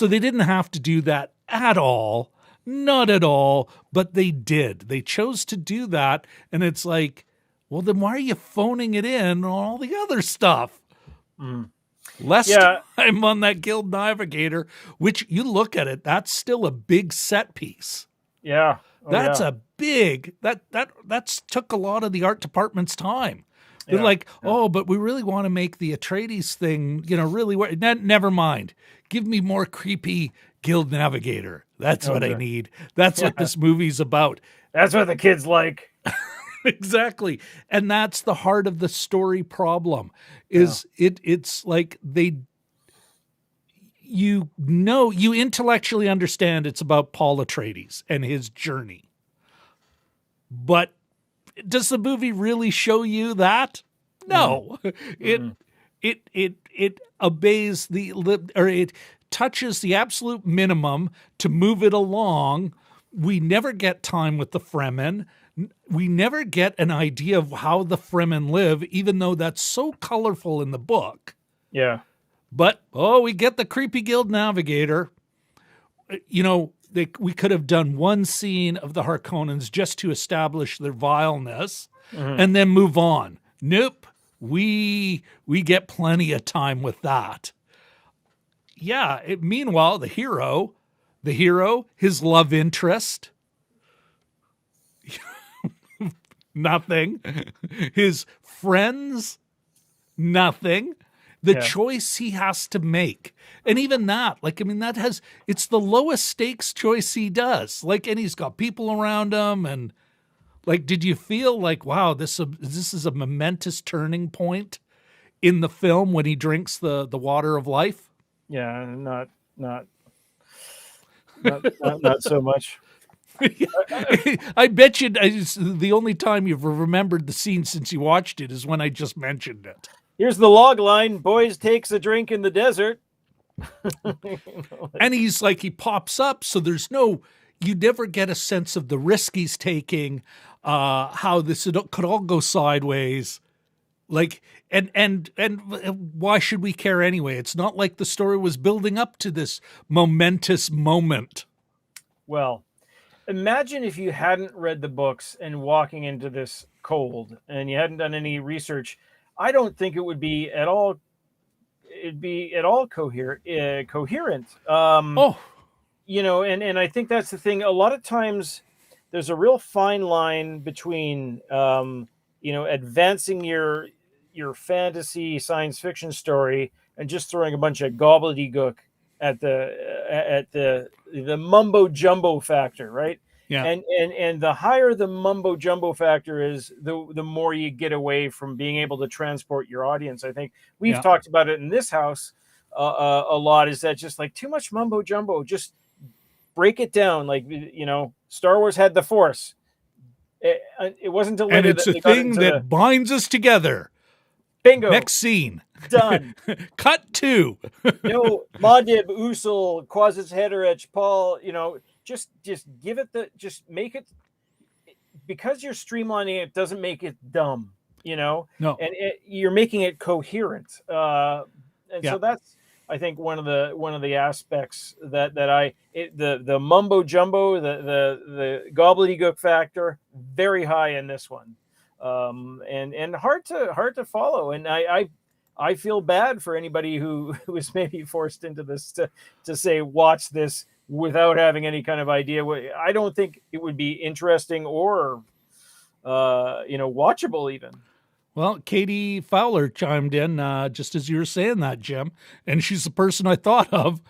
they didn't have to do that at all. Not at all, but they did. They chose to do that, and it's like, well, then why are you phoning it in on all the other stuff? Less time on that guild navigator, which you look at it, that's still a big set piece. Yeah. That's a big, that's took a lot of the art department's time. They're but we really want to make the Atreides thing, really work. Never mind. Give me more creepy guild navigator. That's what I need. That's what this movie's about. That's what the kids like. Exactly. And that's the heart of the story problem is it's like you intellectually understand it's about Paul Atreides and his journey. But does the movie really show you that? No. It obeys it touches the absolute minimum to move it along. We never get time with the Fremen. We never get an idea of how the Fremen live, even though that's so colorful in the book. Yeah. But, we get the creepy guild navigator. We could have done one scene of the Harkonnens just to establish their vileness and then move on. Nope. We get plenty of time with that. Yeah. Meanwhile, the hero, his love interest, nothing. His friends, nothing. The choice he has to make. And even that, it's the lowest stakes choice he does. And he's got people around him. And did you feel like, wow, this is a momentous turning point in the film when he drinks the water of life? Yeah, not so much. I bet you the only time you've remembered the scene since you watched it is when I just mentioned it. Here's the log line. Boys takes a drink in the desert. And he's like, he pops up. So you never get a sense of the risk he's taking, how this could all go sideways. Like, and why should we care anyway? It's not like the story was building up to this momentous moment. Well, imagine if you hadn't read the books and walking into this cold and you hadn't done any research. I don't think it would be at all. It'd be at all coherent. You know, and I think that's the thing. A lot of times there's a real fine line between, you know, advancing your fantasy science fiction story and just throwing a bunch of gobbledygook at the mumbo jumbo factor, right? Yeah. And the higher the mumbo jumbo factor is, the more you get away from being able to transport your audience. I think we've talked about it in this house a lot. Is that just like too much mumbo jumbo? Just break it down. Like, you know, Star Wars had the Force. It wasn't until later, and it's a thing that binds us together. Bingo. Next scene. Done. Cut to. No, Madib, Usul, Quasis Hederich, Paul, you know, just give it just make it, because you're streamlining it doesn't make it dumb, you know? No. And you're making it coherent. So that's, I think, one of the aspects that the mumbo jumbo, the gobbledygook factor, very high in this one. And hard to follow. And I feel bad for anybody who is maybe forced into this to say, watch this without having any kind of idea. I don't think it would be interesting or, you know, watchable even. Well, Katie Fowler chimed in just as you were saying that, Jim, and she's the person I thought of.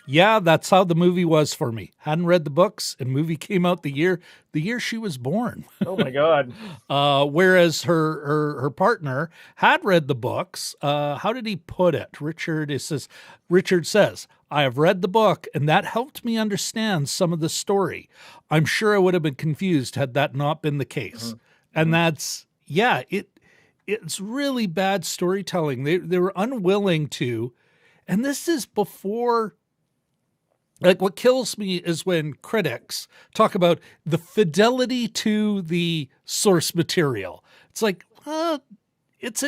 Yeah, that's how the movie was for me. Hadn't read the books, and movie came out the year she was born. Oh my God! Whereas her partner had read the books. How did he put it? Richard says, I have read the book, and that helped me understand some of the story. I'm sure I would have been confused had that not been the case. Mm-hmm. And that's, it's really bad storytelling. They were unwilling to, and this is before. Like, what kills me is when critics talk about the fidelity to the source material. It's like, it's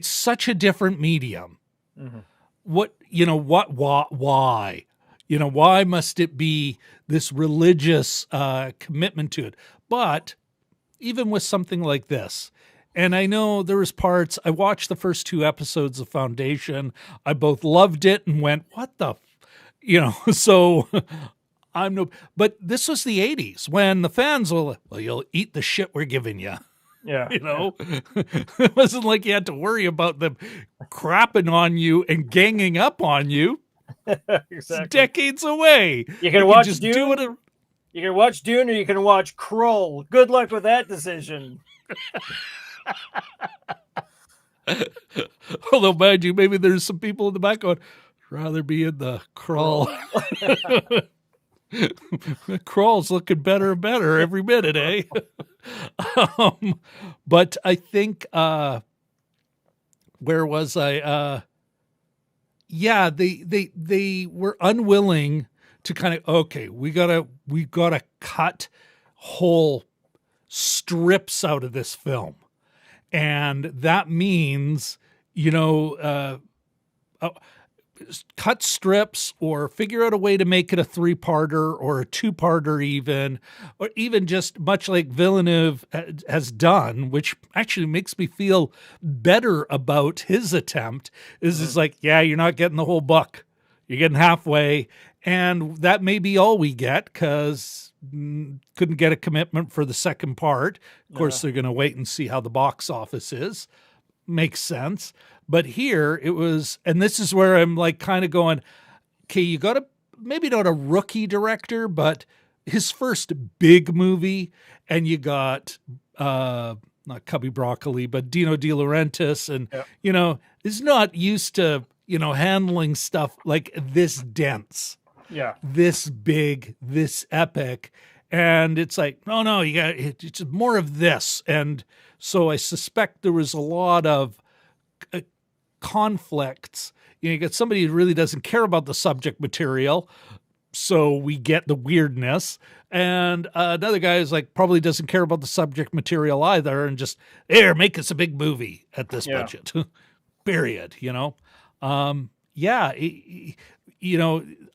such a different medium. Mm-hmm. Why? You know, why must it be this religious commitment to it? But even with something like this, and I know there was parts, I watched the first 2 episodes of Foundation. I both loved it and went, what the, so but this was the 80s when the fans were, well, you'll eat the shit we're giving you. Yeah. It wasn't like you had to worry about them crapping on you and ganging up on you. Exactly. It's decades away. You can watch Dune. You can watch Dune or you can watch Krull. Good luck with that decision. Although, mind you, maybe there's some people in the back going, rather be in the Krull. Krull's looking better and better every minute, eh? But I think, where was I? They were unwilling to kind of, okay, we gotta cut whole strips out of this film. And that means, cut strips or figure out a way to make it a 3-parter or a 2-parter even, or even just much like Villeneuve has done, which actually makes me feel better about his attempt, is like, yeah, you're not getting the whole book. You're getting halfway. And that may be all we get because couldn't get a commitment for the second part. Of course, they're going to wait and see how the box office is. Makes sense. But here it was, and this is where I'm like kind of going, okay, you got maybe not a rookie director, but his first big movie, and you got, not Cubby Broccoli, but Dino De Laurentiis, and, is not used to, handling stuff like this dense. Yeah. This big, this epic. And it's like, no, you got it's more of this. And So I suspect there was a lot of conflicts. You get somebody who really doesn't care about the subject material, so we get the weirdness. And another guy is like, probably doesn't care about the subject material either, and just, here, make us a big movie at this budget. Period,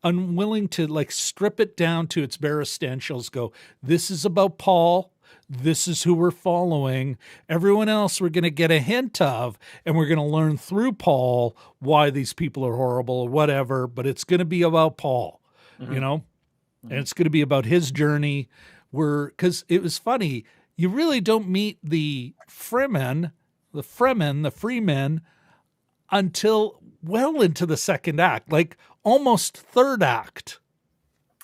unwilling to like strip it down to its bare essentials, go, this is about Paul, this is who we're following, everyone else we're going to get a hint of, and we're going to learn through Paul why these people are horrible or whatever, but it's going to be about Paul, and it's going to be about his journey. Because it was funny, you really don't meet the Fremen until well into the second act, like almost third act.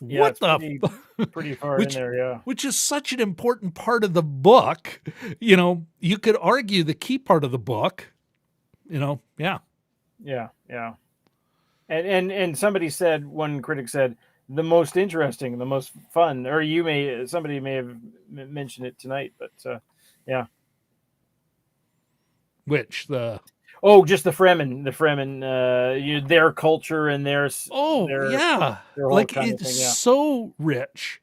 Yeah, what the pretty far in there, yeah. Which is such an important part of the book. You could argue the key part of the book. Yeah. Yeah. And somebody said, one critic said, the most interesting, the most fun, or somebody may have mentioned it tonight, but yeah. Which just the Fremen, their culture and their like it's so rich.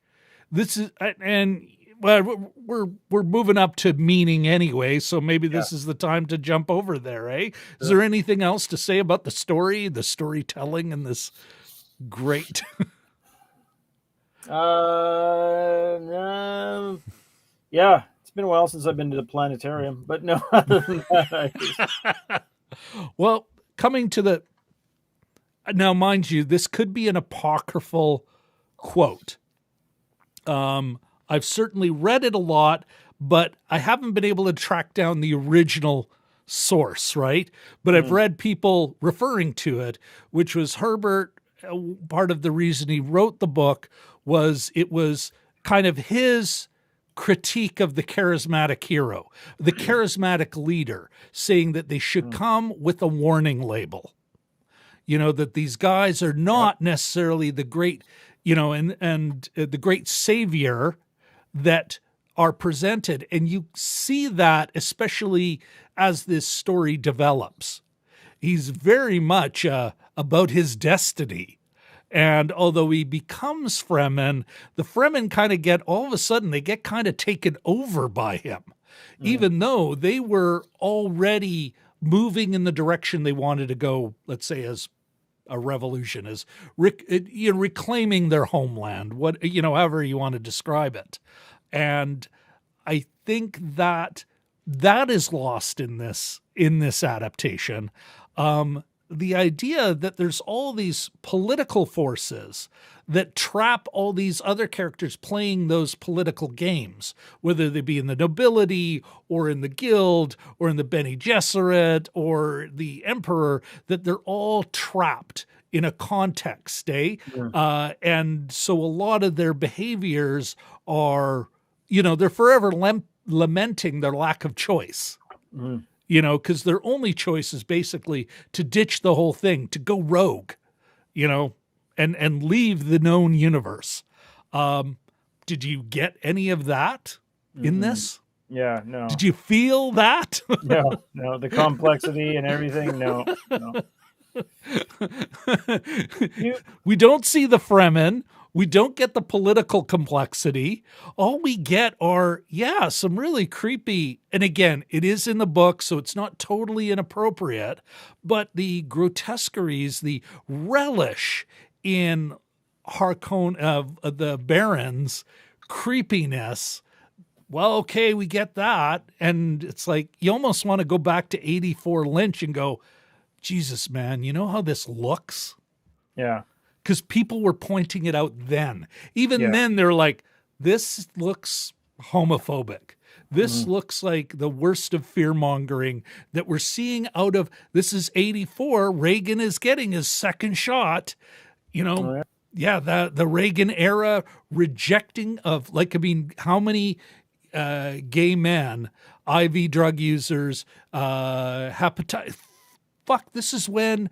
This is, and well, we're moving up to meaning anyway, so maybe this is the time to jump over there, eh? Is there anything else to say about the story, the storytelling, and this great? Yeah. It's been a while since I've been to the planetarium, but no, other than that, well, coming to now, mind you, this could be an apocryphal quote. I've certainly read it a lot, but I haven't been able to track down the original source, right? But I've read people referring to it, which was Herbert. Part of the reason he wrote the book was it was kind of his critique of the charismatic hero, the charismatic leader, saying that they should come with a warning label. That these guys are not necessarily the great, and the great savior that are presented. And you see that especially as this story develops. He's very much about his destiny. And although he becomes Fremen, the Fremen kind of all of a sudden, they get kind of taken over by him, even though they were already moving in the direction they wanted to go, let's say, as a revolution, as reclaiming their homeland, however you want to describe it. And I think that is lost in this adaptation. The idea that there's all these political forces that trap all these other characters playing those political games, whether they be in the nobility or in the guild or in the Bene Gesserit or the emperor, that they're all trapped in a context, and so a lot of their behaviors are, they're forever lamenting their lack of choice. Because their only choice is basically to ditch the whole thing, to go rogue, and leave the known universe. Did you get any of that in this? Yeah, no. Did you feel that? No, the complexity and everything, no. We don't see the Fremen. We don't get the political complexity. All we get are, some really creepy, and again, it is in the book, so it's not totally inappropriate, but the grotesqueries, the relish in the Baron's creepiness. Well, okay, we get that. And it's like, you almost want to go back to 84 Lynch and go, Jesus, man, you know how this looks? Yeah. Because people were pointing it out then. Even then, they're like, this looks homophobic. This looks like the worst of fear-mongering that we're seeing out of, this is 84, Reagan is getting his second shot. The Reagan era rejecting of, how many gay men, IV drug users, hepatitis, this is when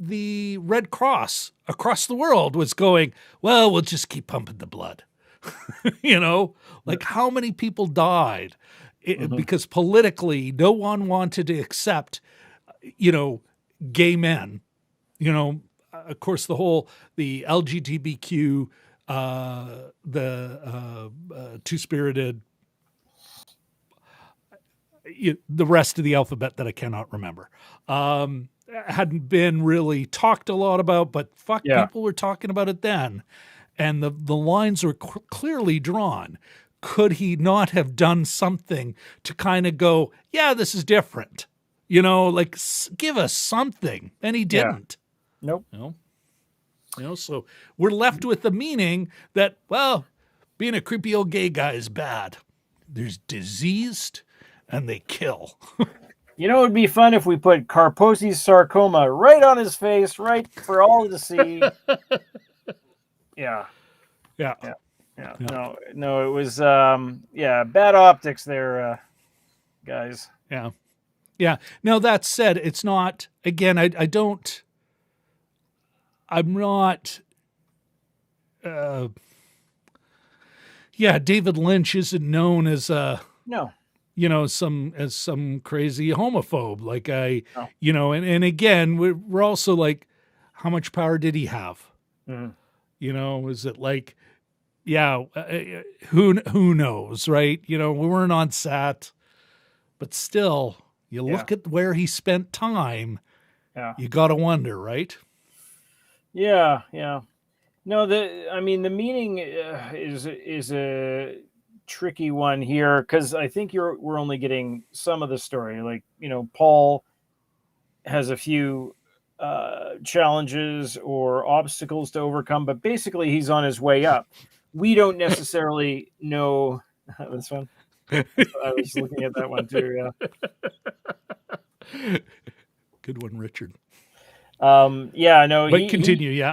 the Red Cross across the world was going, well, we'll just keep pumping the blood. How many people died? because politically no one wanted to accept, gay men, of course, the LGBTQ, two-spirited, the rest of the alphabet that I cannot remember, hadn't been really talked a lot about, but people were talking about it then. And the lines were clearly drawn. Could he not have done something to kind of go, yeah, this is different? Give us something. And he didn't. Nope. So we're left with the meaning that, well, being a creepy old gay guy is bad. There's diseased and they kill. It would be fun if we put Kaposi's sarcoma right on his face, right for all to see. Yeah. No, it was, bad optics there, guys. Yeah. Now, that said, it's not, again, David Lynch isn't known as no. Some crazy homophobe. And again, we're also like, how much power did he have? Is it like, who knows, right? We weren't on set, but still, you look at where he spent time, you got to wonder, right? Yeah. No, the meaning is a tricky one here, because I think we're only getting some of the story. Like, Paul has a few challenges or obstacles to overcome, but basically he's on his way up. We don't necessarily know this one. I was looking at that one too. Yeah. Good one, Richard. But continue.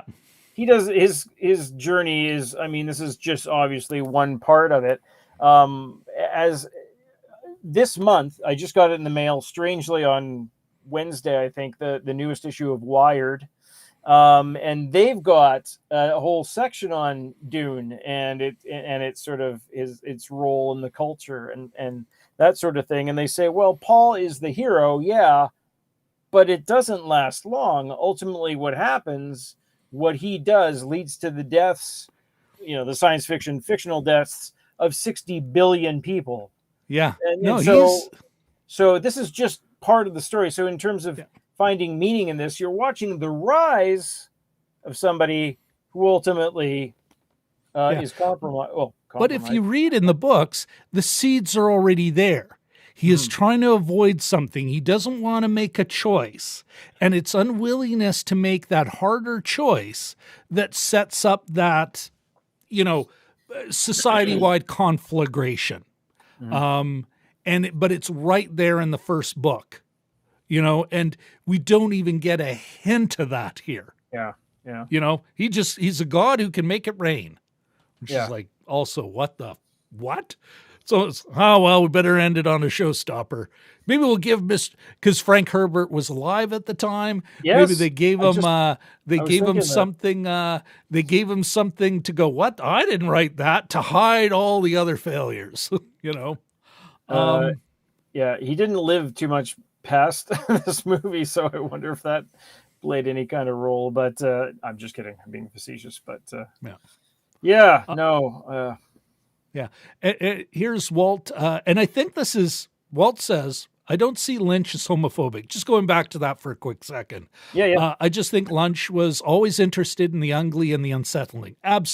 He does his journey is, this is just obviously one part of it. As this month, I just got it in the mail, strangely, on Wednesday, I think, the newest issue of Wired. And they've got a whole section on Dune and it's sort of its role in the culture and that sort of thing. And they say, well, Paul is the hero, but it doesn't last long. Ultimately, what happens, what he does leads to the deaths, the science fictional deaths of 60 billion people. Yeah. So this is just part of the story. So in terms of finding meaning in this, you're watching the rise of somebody who ultimately is compromised. But if you read in the books, the seeds are already there. He is trying to avoid something. He doesn't want to make a choice. And it's unwillingness to make that harder choice that sets up that, society-wide conflagration. But it's right there in the first book, and we don't even get a hint of that here. Yeah. He's a god who can make it rain, which is like, also, what? So it's, we better end it on a showstopper. Maybe we'll give because Frank Herbert was alive at the time. Yes, maybe they gave him something. They gave him something to go, what? I didn't write that, to hide all the other failures, he didn't live too much past this movie, so I wonder if that played any kind of role. But I'm just kidding. I'm being facetious. But here's Walt, and I think this is Walt says, I don't see Lynch as homophobic. Just going back to that for a quick second. I just think Lynch was always interested in the ugly and the unsettling. I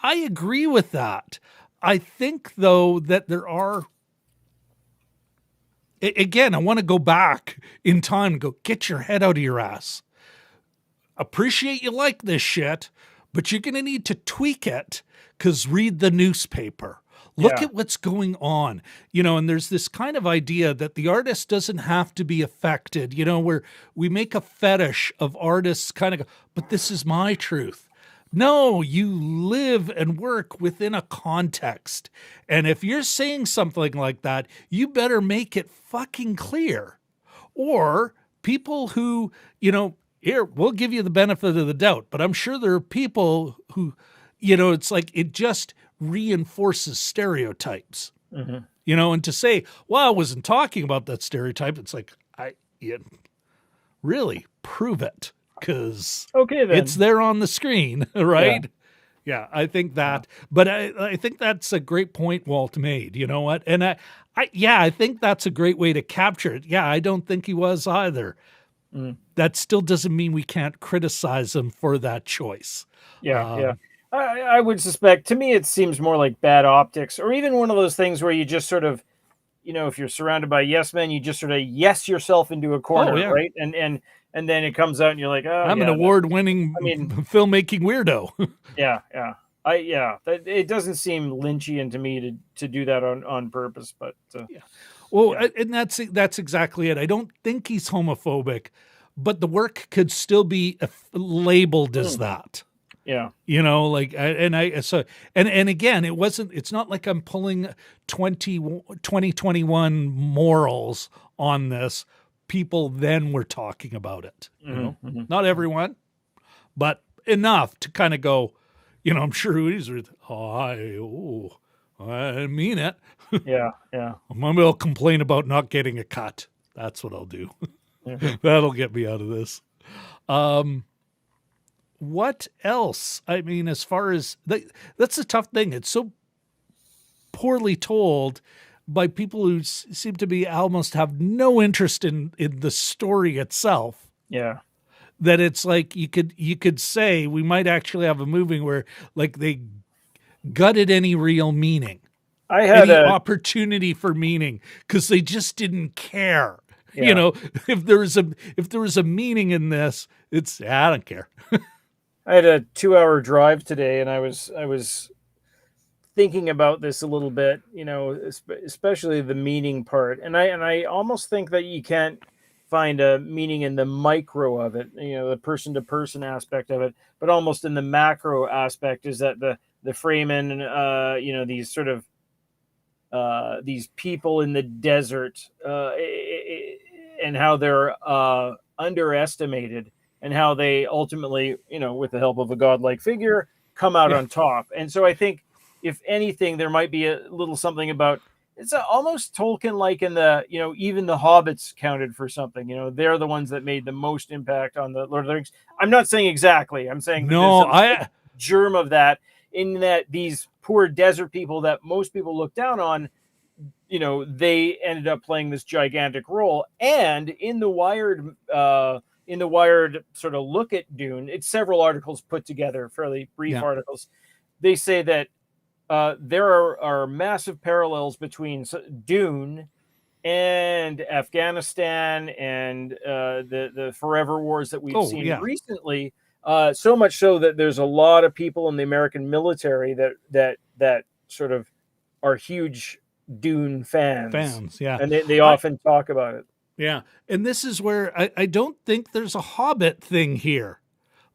agree with that. I think, though, that there are, again, I want to go back in time and go, get your head out of your ass. Appreciate you like this shit, but you're going to need to tweak it, because read the newspaper. Look at what's going on, and there's this kind of idea that the artist doesn't have to be affected, where we make a fetish of artists kind of go, but this is my truth. No, you live and work within a context. And if you're saying something like that, you better make it fucking clear. Or people who, here, we'll give you the benefit of the doubt, but I'm sure there are people who, it's like it just reinforces stereotypes. and to say, well, I wasn't talking about that stereotype. It's like, really prove it, because Okay, then. it's there on the screen, right? Yeah, I think that, but I think that's a great point Walt made. You know what? And I think that's a great way to capture it. Yeah, I don't think he was either. That still doesn't mean we can't criticize him for that choice. Yeah. I would suspect, to me, it seems more like bad optics, or even one of those things where you just sort of, if you're surrounded by yes men, you just sort of yes yourself into a corner, right? And then it comes out and you're like, oh, I'm an award-winning filmmaking weirdo. It doesn't seem Lynchian to me to do that on purpose, but and that's exactly it. I don't think he's homophobic, but the work could still be labeled as that. Yeah. And again, it's not like I'm pulling 2021 morals on this. People then were talking about it. Not everyone, but enough to kind of go, I'm sure who he's with. I mean it. Yeah. Maybe I'll complain about not getting a cut. That's what I'll do. That'll get me out of this. What else? I mean, as far as that's a tough thing. It's so poorly told by people who seem to be almost have no interest in the story itself. Yeah. That it's like you could say we might actually have a movie where like they gutted any real meaning. I had any opportunity for meaning because they just didn't care. Yeah. If there was a meaning in this, I don't care. I had a 2-hour drive today, and I was thinking about this a little bit, especially the meaning part. And I almost think that you can't find a meaning in the micro of it, the person to person aspect of it, but almost in the macro aspect is that the Freeman, these sort of these people in the desert, and how they're underestimated, and how they ultimately, with the help of a godlike figure, come out on top. And so I think, if anything, there might be a little something about, it's almost Tolkien-like in the, even the hobbits counted for something. They're the ones that made the most impact on the Lord of the Rings. I'm not saying exactly. I'm saying a germ of that, in that these poor desert people that most people look down on, they ended up playing this gigantic role. And in the Wired sort of look at Dune, it's several articles put together, fairly brief articles. They say that there are massive parallels between Dune and Afghanistan and the forever wars that we've seen recently. So much so that there's a lot of people in the American military that sort of are huge Dune fans. And they often talk about it. Yeah. And this is where I don't think there's a Hobbit thing here.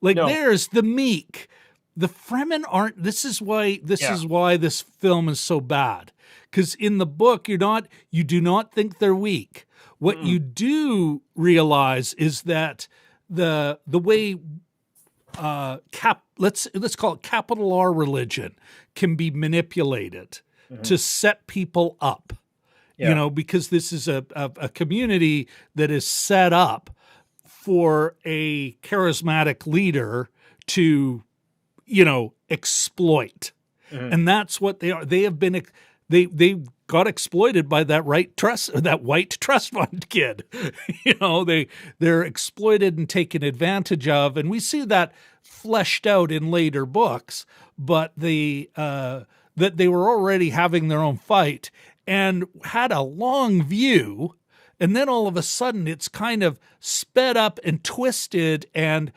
There's the meek. The Fremen aren't. This is why this film is so bad. Because in the book, you do not think they're weak. What you do realize is that the way let's call it capital R religion can be manipulated to set people up. Because this is a community that is set up for a charismatic leader to, exploit. And that's what they are. They have been, they got exploited by that white trust fund kid. They're exploited and taken advantage of. And we see that fleshed out in later books, but that they were already having their own fight and had a long view, and then all of a sudden it's kind of sped up and twisted and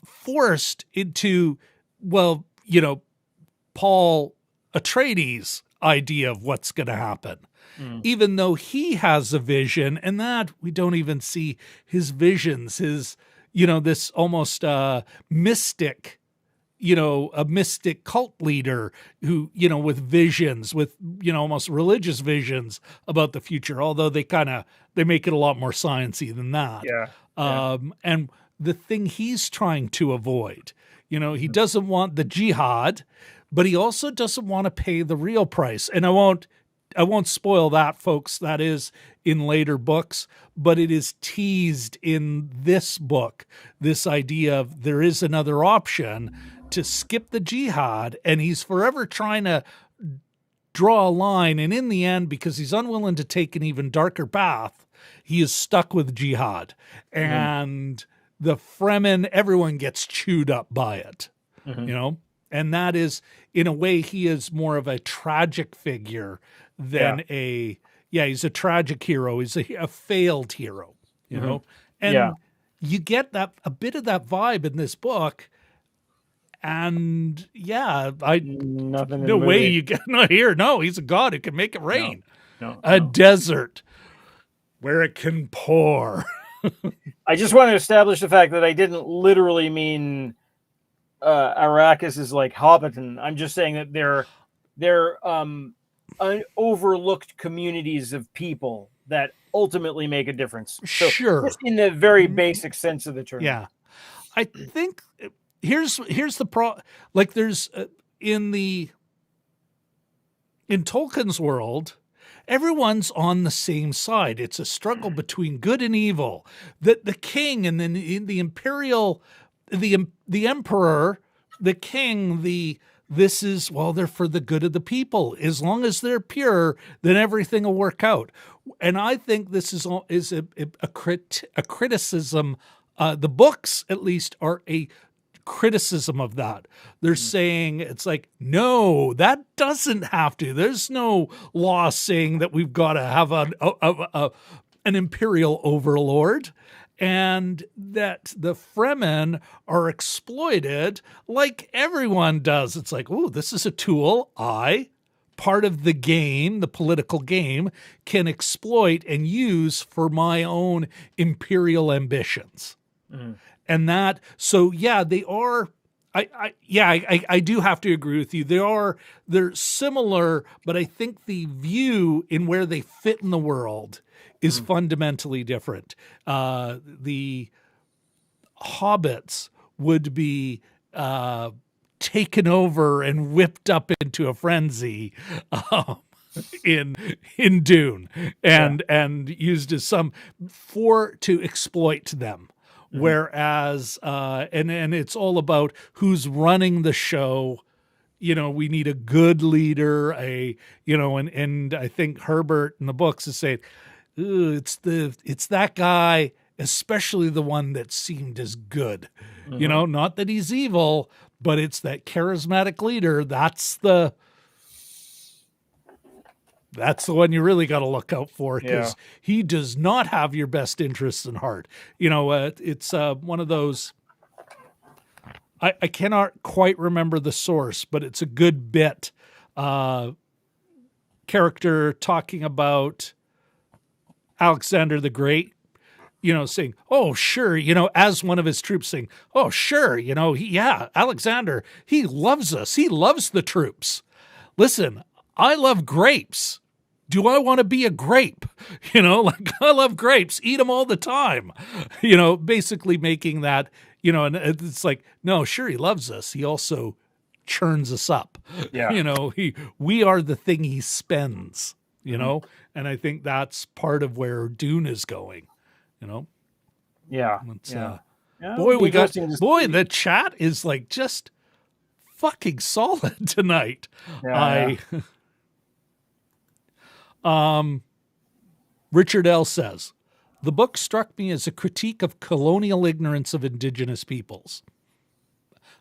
forced into, Paul Atreides' idea of what's going to happen. Even though he has a vision, and that we don't even see his visions, this almost mystic, a mystic cult leader who, with visions, with, almost religious visions about the future, although they make it a lot more sciencey than that. And the thing he's trying to avoid, he doesn't want the jihad, but he also doesn't want to pay the real price. And I won't spoil that, folks. That is in later books, but it is teased in this book, this idea of there is another option to skip the jihad, and he's forever trying to draw a line, and in the end, because he's unwilling to take an even darker path, he is stuck with jihad. And the Fremen, everyone gets chewed up by it, and that is, in a way, he is more of a tragic figure than he's a tragic hero. He's a failed hero, and you get a bit of that vibe in this book. And no way you get not here. No, he's a god who can make it rain. No. Desert where it can pour. I just want to establish the fact that I didn't literally mean Arrakis is like Hobbiton. I'm just saying that they're overlooked communities of people that ultimately make a difference. So just in the very basic sense of the term. Yeah, I think. Here's the like there's in Tolkien's world, everyone's on the same side. It's a struggle between good and evil. The king and then the imperial, the emperor, the king, they're for the good of the people. As long as they're pure, then everything will work out. And I think this is a criticism. The books, at least, are a criticism of that. They're saying it's like, no, that doesn't have to. There's no law saying that we've got to have an imperial overlord, and that the Fremen are exploited like everyone does. It's like, oh, this is a tool part of the game, the political game, can exploit and use for my own imperial ambitions. And that, so yeah, they are. I do have to agree with you. They're similar, but I think the view in where they fit in the world is fundamentally different. The hobbits would be taken over and whipped up into a frenzy in Dune and used as to exploit them. Whereas, and it's all about who's running the show. We need a good leader, and I think Herbert in the books is saying, it's that guy, especially the one that seemed as good, not that he's evil, but it's that charismatic leader. That's the one you really got to look out for, because he does not have your best interests in heart. It's one of those, I cannot quite remember the source, but it's a good bit. Character talking about Alexander the Great, saying, oh, sure, as one of his troops saying, oh, sure, Alexander, he loves us. He loves the troops. Listen, I love grapes. Do I want to be a grape? I love grapes, eat them all the time, basically making that, and it's like, no, sure, he loves us. He also churns us up. Yeah. We are the thing he spends, and I think that's part of where Dune is going, Yeah. The chat is like just fucking solid tonight. Richard L. says, the book struck me as a critique of colonial ignorance of indigenous peoples.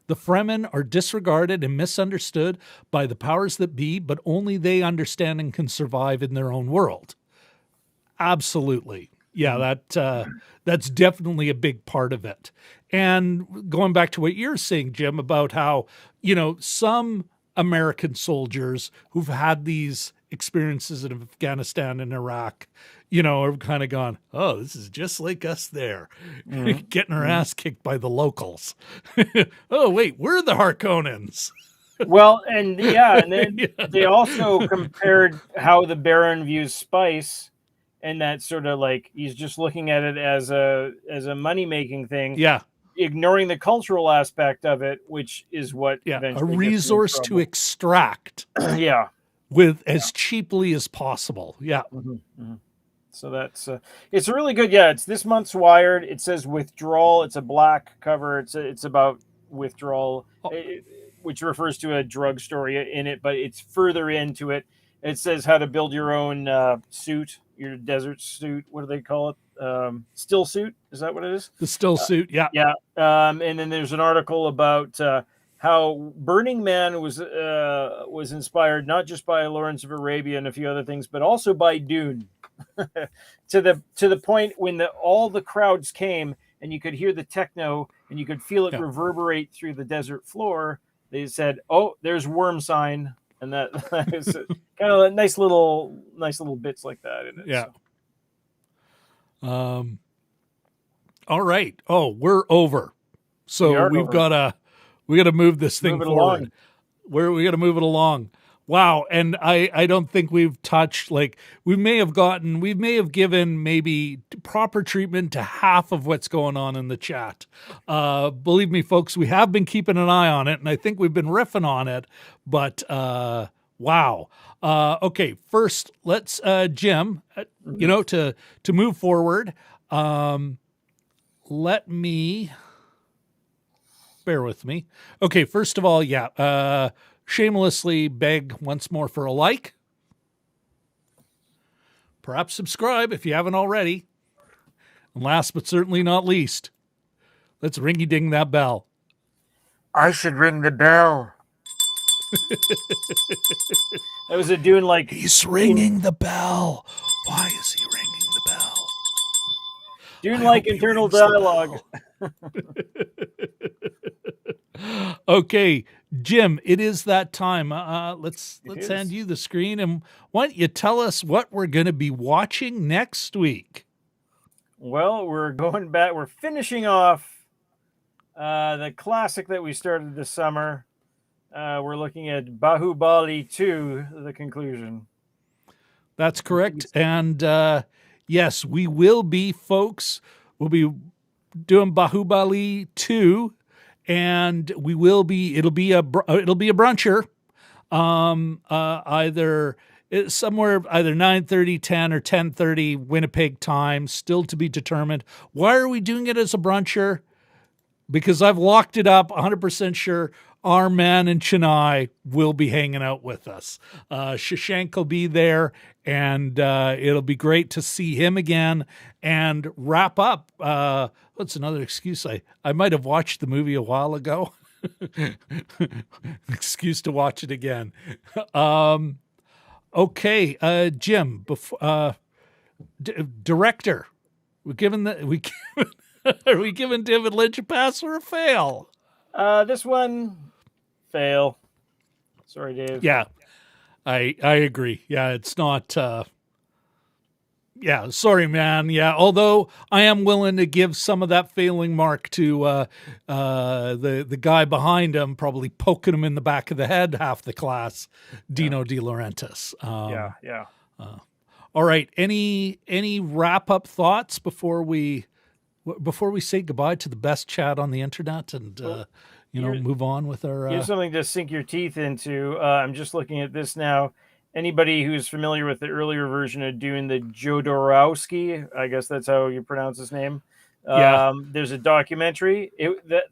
The Fremen are disregarded and misunderstood by the powers that be, but only they understand and can survive in their own world. Absolutely. Yeah, that's definitely a big part of it. And going back to what you're saying, Jim, about how, some American soldiers who've had these experiences in Afghanistan and Iraq, are kind of gone, oh, this is just like us there, getting our ass kicked by the locals. Oh, wait, we're the Harkonnens. Well, and then they also compared how the Baron views spice, and that sort of like he's just looking at it as a money-making thing. Yeah. Ignoring the cultural aspect of it, which is what a resource to extract. with as cheaply as possible. Yeah. So that's it's really good. Yeah, it's this month's Wired. It says Withdrawal. It's a black cover. It's about withdrawal, which refers to a drug story in it, but it's further into it. It says how to build your own suit, your desert suit. What do they call it? Still suit? Is that what it is? The still suit. Yeah. Yeah. And then there's an article about how Burning Man was inspired not just by Lawrence of Arabia and a few other things, but also by Dune. to the point when all the crowds came and you could hear the techno and you could feel it reverberate through the desert floor. They said, "Oh, there's Worm Sign," and that is kind of nice little bits like that in it. Yeah. So. All right. Oh, we're over. So we got to move this thing forward. We got to move it along. Wow. And I don't think we've touched, like, we may have given maybe proper treatment to half of what's going on in the chat. Believe me, folks, we have been keeping an eye on it, and I think we've been riffing on it, but wow. Okay. First, let's, Jim, to move forward, let me, bear with me. Okay. First of all, shamelessly beg once more for a like. Perhaps subscribe if you haven't already. And last but certainly not least, let's ringy-ding that bell. I should ring the bell. That was a Dune like... He's ringing the bell. Why is he ringing the bell? Dune like internal dialogue. Okay, Jim, it is that time. Let's hand you the screen, and why don't you tell us what we're going to be watching next week? Well, we're going back. We're finishing off the classic that we started this summer. We're looking at Baahubali 2, the conclusion. That's correct. And yes, we will be, folks. We'll be doing Baahubali 2. And it'll be a bruncher, either 9:30, 10, or 10:30 Winnipeg time, still to be determined. Why are we doing it as a bruncher? Because I've locked it up, 100% sure our man in Chennai will be hanging out with us. Shashank will be there, and it'll be great to see him again and wrap up. What's another excuse? I might have watched the movie a while ago. Excuse to watch it again. Okay, Jim. Director, are we giving David Lynch a pass or a fail? This one, fail. Sorry, Dave. Yeah, I agree. Yeah, it's not. Yeah, sorry, man. Yeah, although I am willing to give some of that failing mark to the guy behind him, probably poking him in the back of the head half the class, Dino De Laurentiis. Yeah. All right. Any wrap up thoughts before we say goodbye to the best chat on the internet and move on with our? Here's something to sink your teeth into. I'm just looking at this now. Anybody who's familiar with the earlier version of Dune, the Jodorowsky, I guess that's how you pronounce his name. There's a documentary.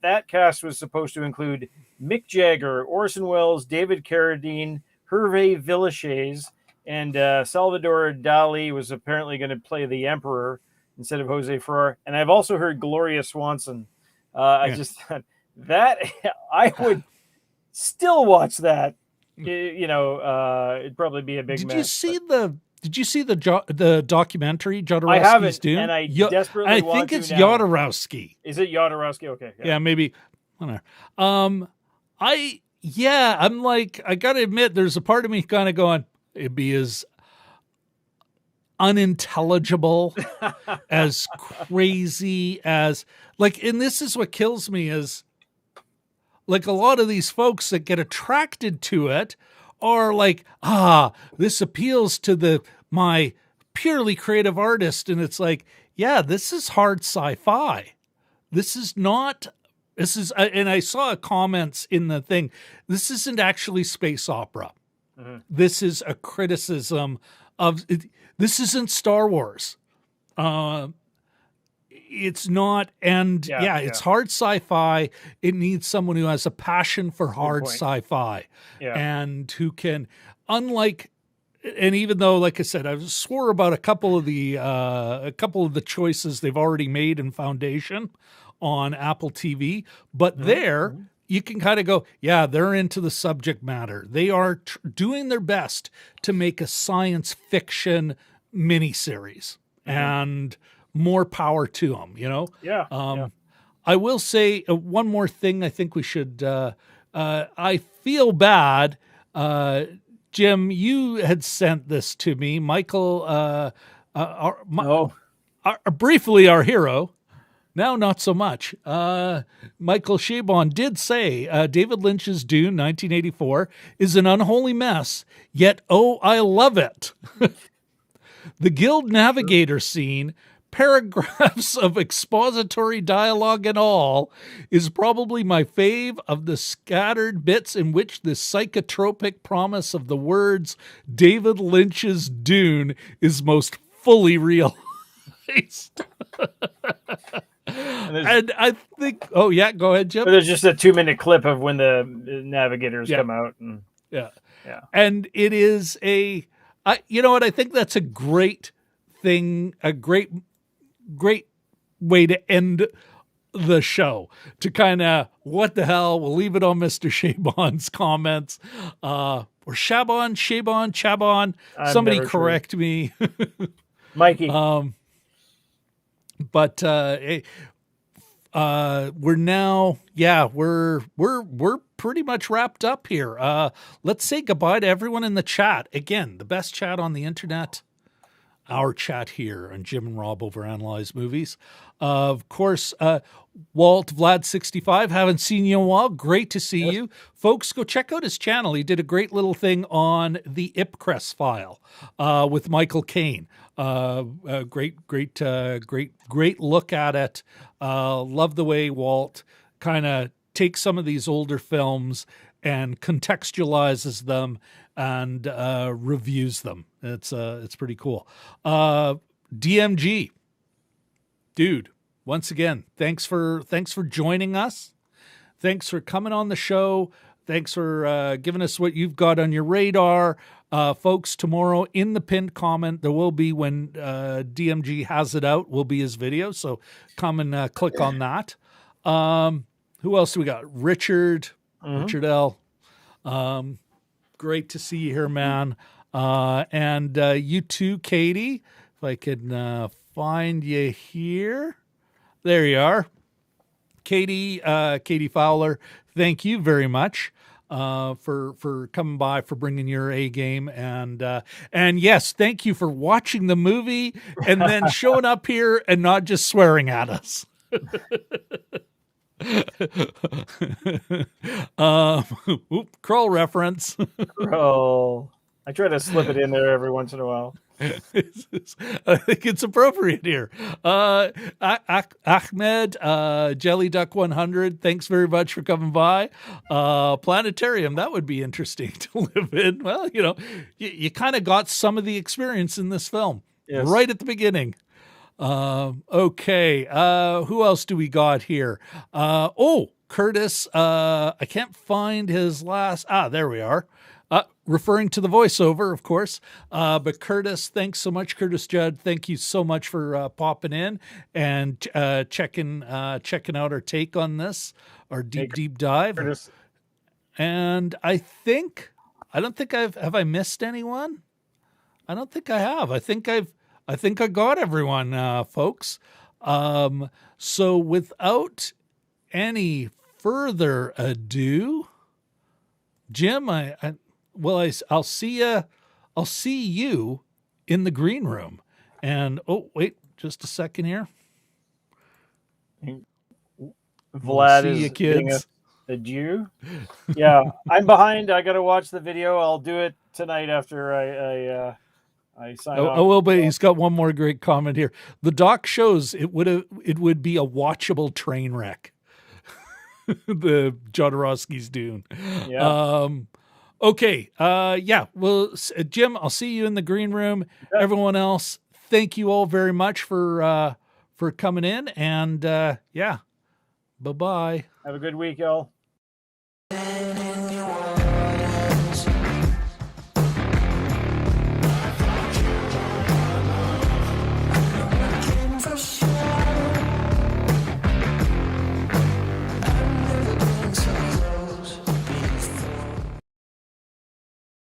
That cast was supposed to include Mick Jagger, Orson Welles, David Carradine, Hervé Villechaize, and Salvador Dali was apparently going to play the Emperor instead of José Ferrer. And I've also heard Gloria Swanson. I just thought that I would still watch that. It'd probably be a big mess. Did you see the documentary Jodorowsky's I haven't, Dune? And I desperately want think it's to now. Jodorowsky. Is it Jodorowsky? Okay. Yeah, maybe. I don't know. I'm like, I gotta admit, there's a part of me kind of going, it'd be as unintelligible, as crazy as and this is what kills me is. Like a lot of these folks that get attracted to it are like, this appeals to my purely creative artist. And it's like, yeah, this is hard sci-fi. And I saw comments in the thing. This isn't actually space opera. This is a criticism of it. This isn't Star Wars. It's not, and it's hard sci-fi. It needs someone who has a passion for hard sci-fi, and who can, unlike, and even though, like I said, I swore about a couple of the choices they've already made in Foundation on Apple TV, but you can kind of go, they're into the subject matter. They are doing their best to make a science fiction miniseries, and more power to them, you know? I will say one more thing. I think we should, I feel bad. Jim, you had sent this to me. Michael, briefly our hero, now not so much. Michael Chabon did say David Lynch's Dune, 1984, is an unholy mess, yet, I love it. The Guild Navigator scene, paragraphs of expository dialogue and all, is probably my fave of the scattered bits in which the psychotropic promise of the words David Lynch's Dune is most fully realized. And I think, go ahead, Jim. There's just a 2-minute clip of when the navigators come out. And, and it is you know what? I think that's a great thing, a great way to end the show, to kind of, what the hell, we'll leave it on Mr. Chabon's comments, or Chabon, somebody correct me. Mikey. But we're now, we're pretty much wrapped up here. Let's say goodbye to everyone in the chat. Again, the best chat on the internet, our chat here on Jim and Rob Overanalyze Movies. Of course, Walt, Vlad65, haven't seen you in a while. Great to see you. Folks, go check out his channel. He did a great little thing on the Ipcress file with Michael Caine. Great look at it. Love the way Walt kind of takes some of these older films and contextualizes them and reviews them. It's pretty cool. DMG, dude, once again, thanks for joining us. Thanks for coming on the show. Thanks for giving us what you've got on your radar. Folks, tomorrow in the pinned comment, there will be, when DMG has it out, will be his video. So come and click on that. Who else do we got? Richard L. Great to see you here, man. And you too, Katie. If I can find you here. There you are. Katie Fowler, thank you very much for coming by, for bringing your A game. And yes, thank you for watching the movie and then showing up here and not just swearing at us. Kroll reference. Kroll. I try to slip it in there every once in a while. I think it's appropriate here. Ahmed, Jelly Duck 100, thanks very much for coming by. Planetarium, that would be interesting to live in. Well, you know, you kind of got some of the experience in this film right at the beginning. Okay. Who else do we got here? Curtis. I can't find his last. There we are. Referring to the voiceover, of course. But Curtis, thanks so much, Curtis Judd. Thank you so much for popping in and checking out our take on this, our deep dive. Curtis. And I don't think have I missed anyone? I don't think I have. I think I got everyone, folks. So without any further ado, Jim, I'll see you. I'll see you in the green room. And wait, just a second here. Vlad see is you, kids. A Jew. Yeah, I'm behind. I got to watch the video. I'll do it tonight after I sign off. But he's got one more great comment here. The doc shows it would be a watchable train wreck. The Jodorowsky's Dune. Yeah. Okay. Yeah. Well, Jim, I'll see you in the green room. Everyone else, thank you all very much for coming in. And yeah, bye-bye. Have a good week, y'all.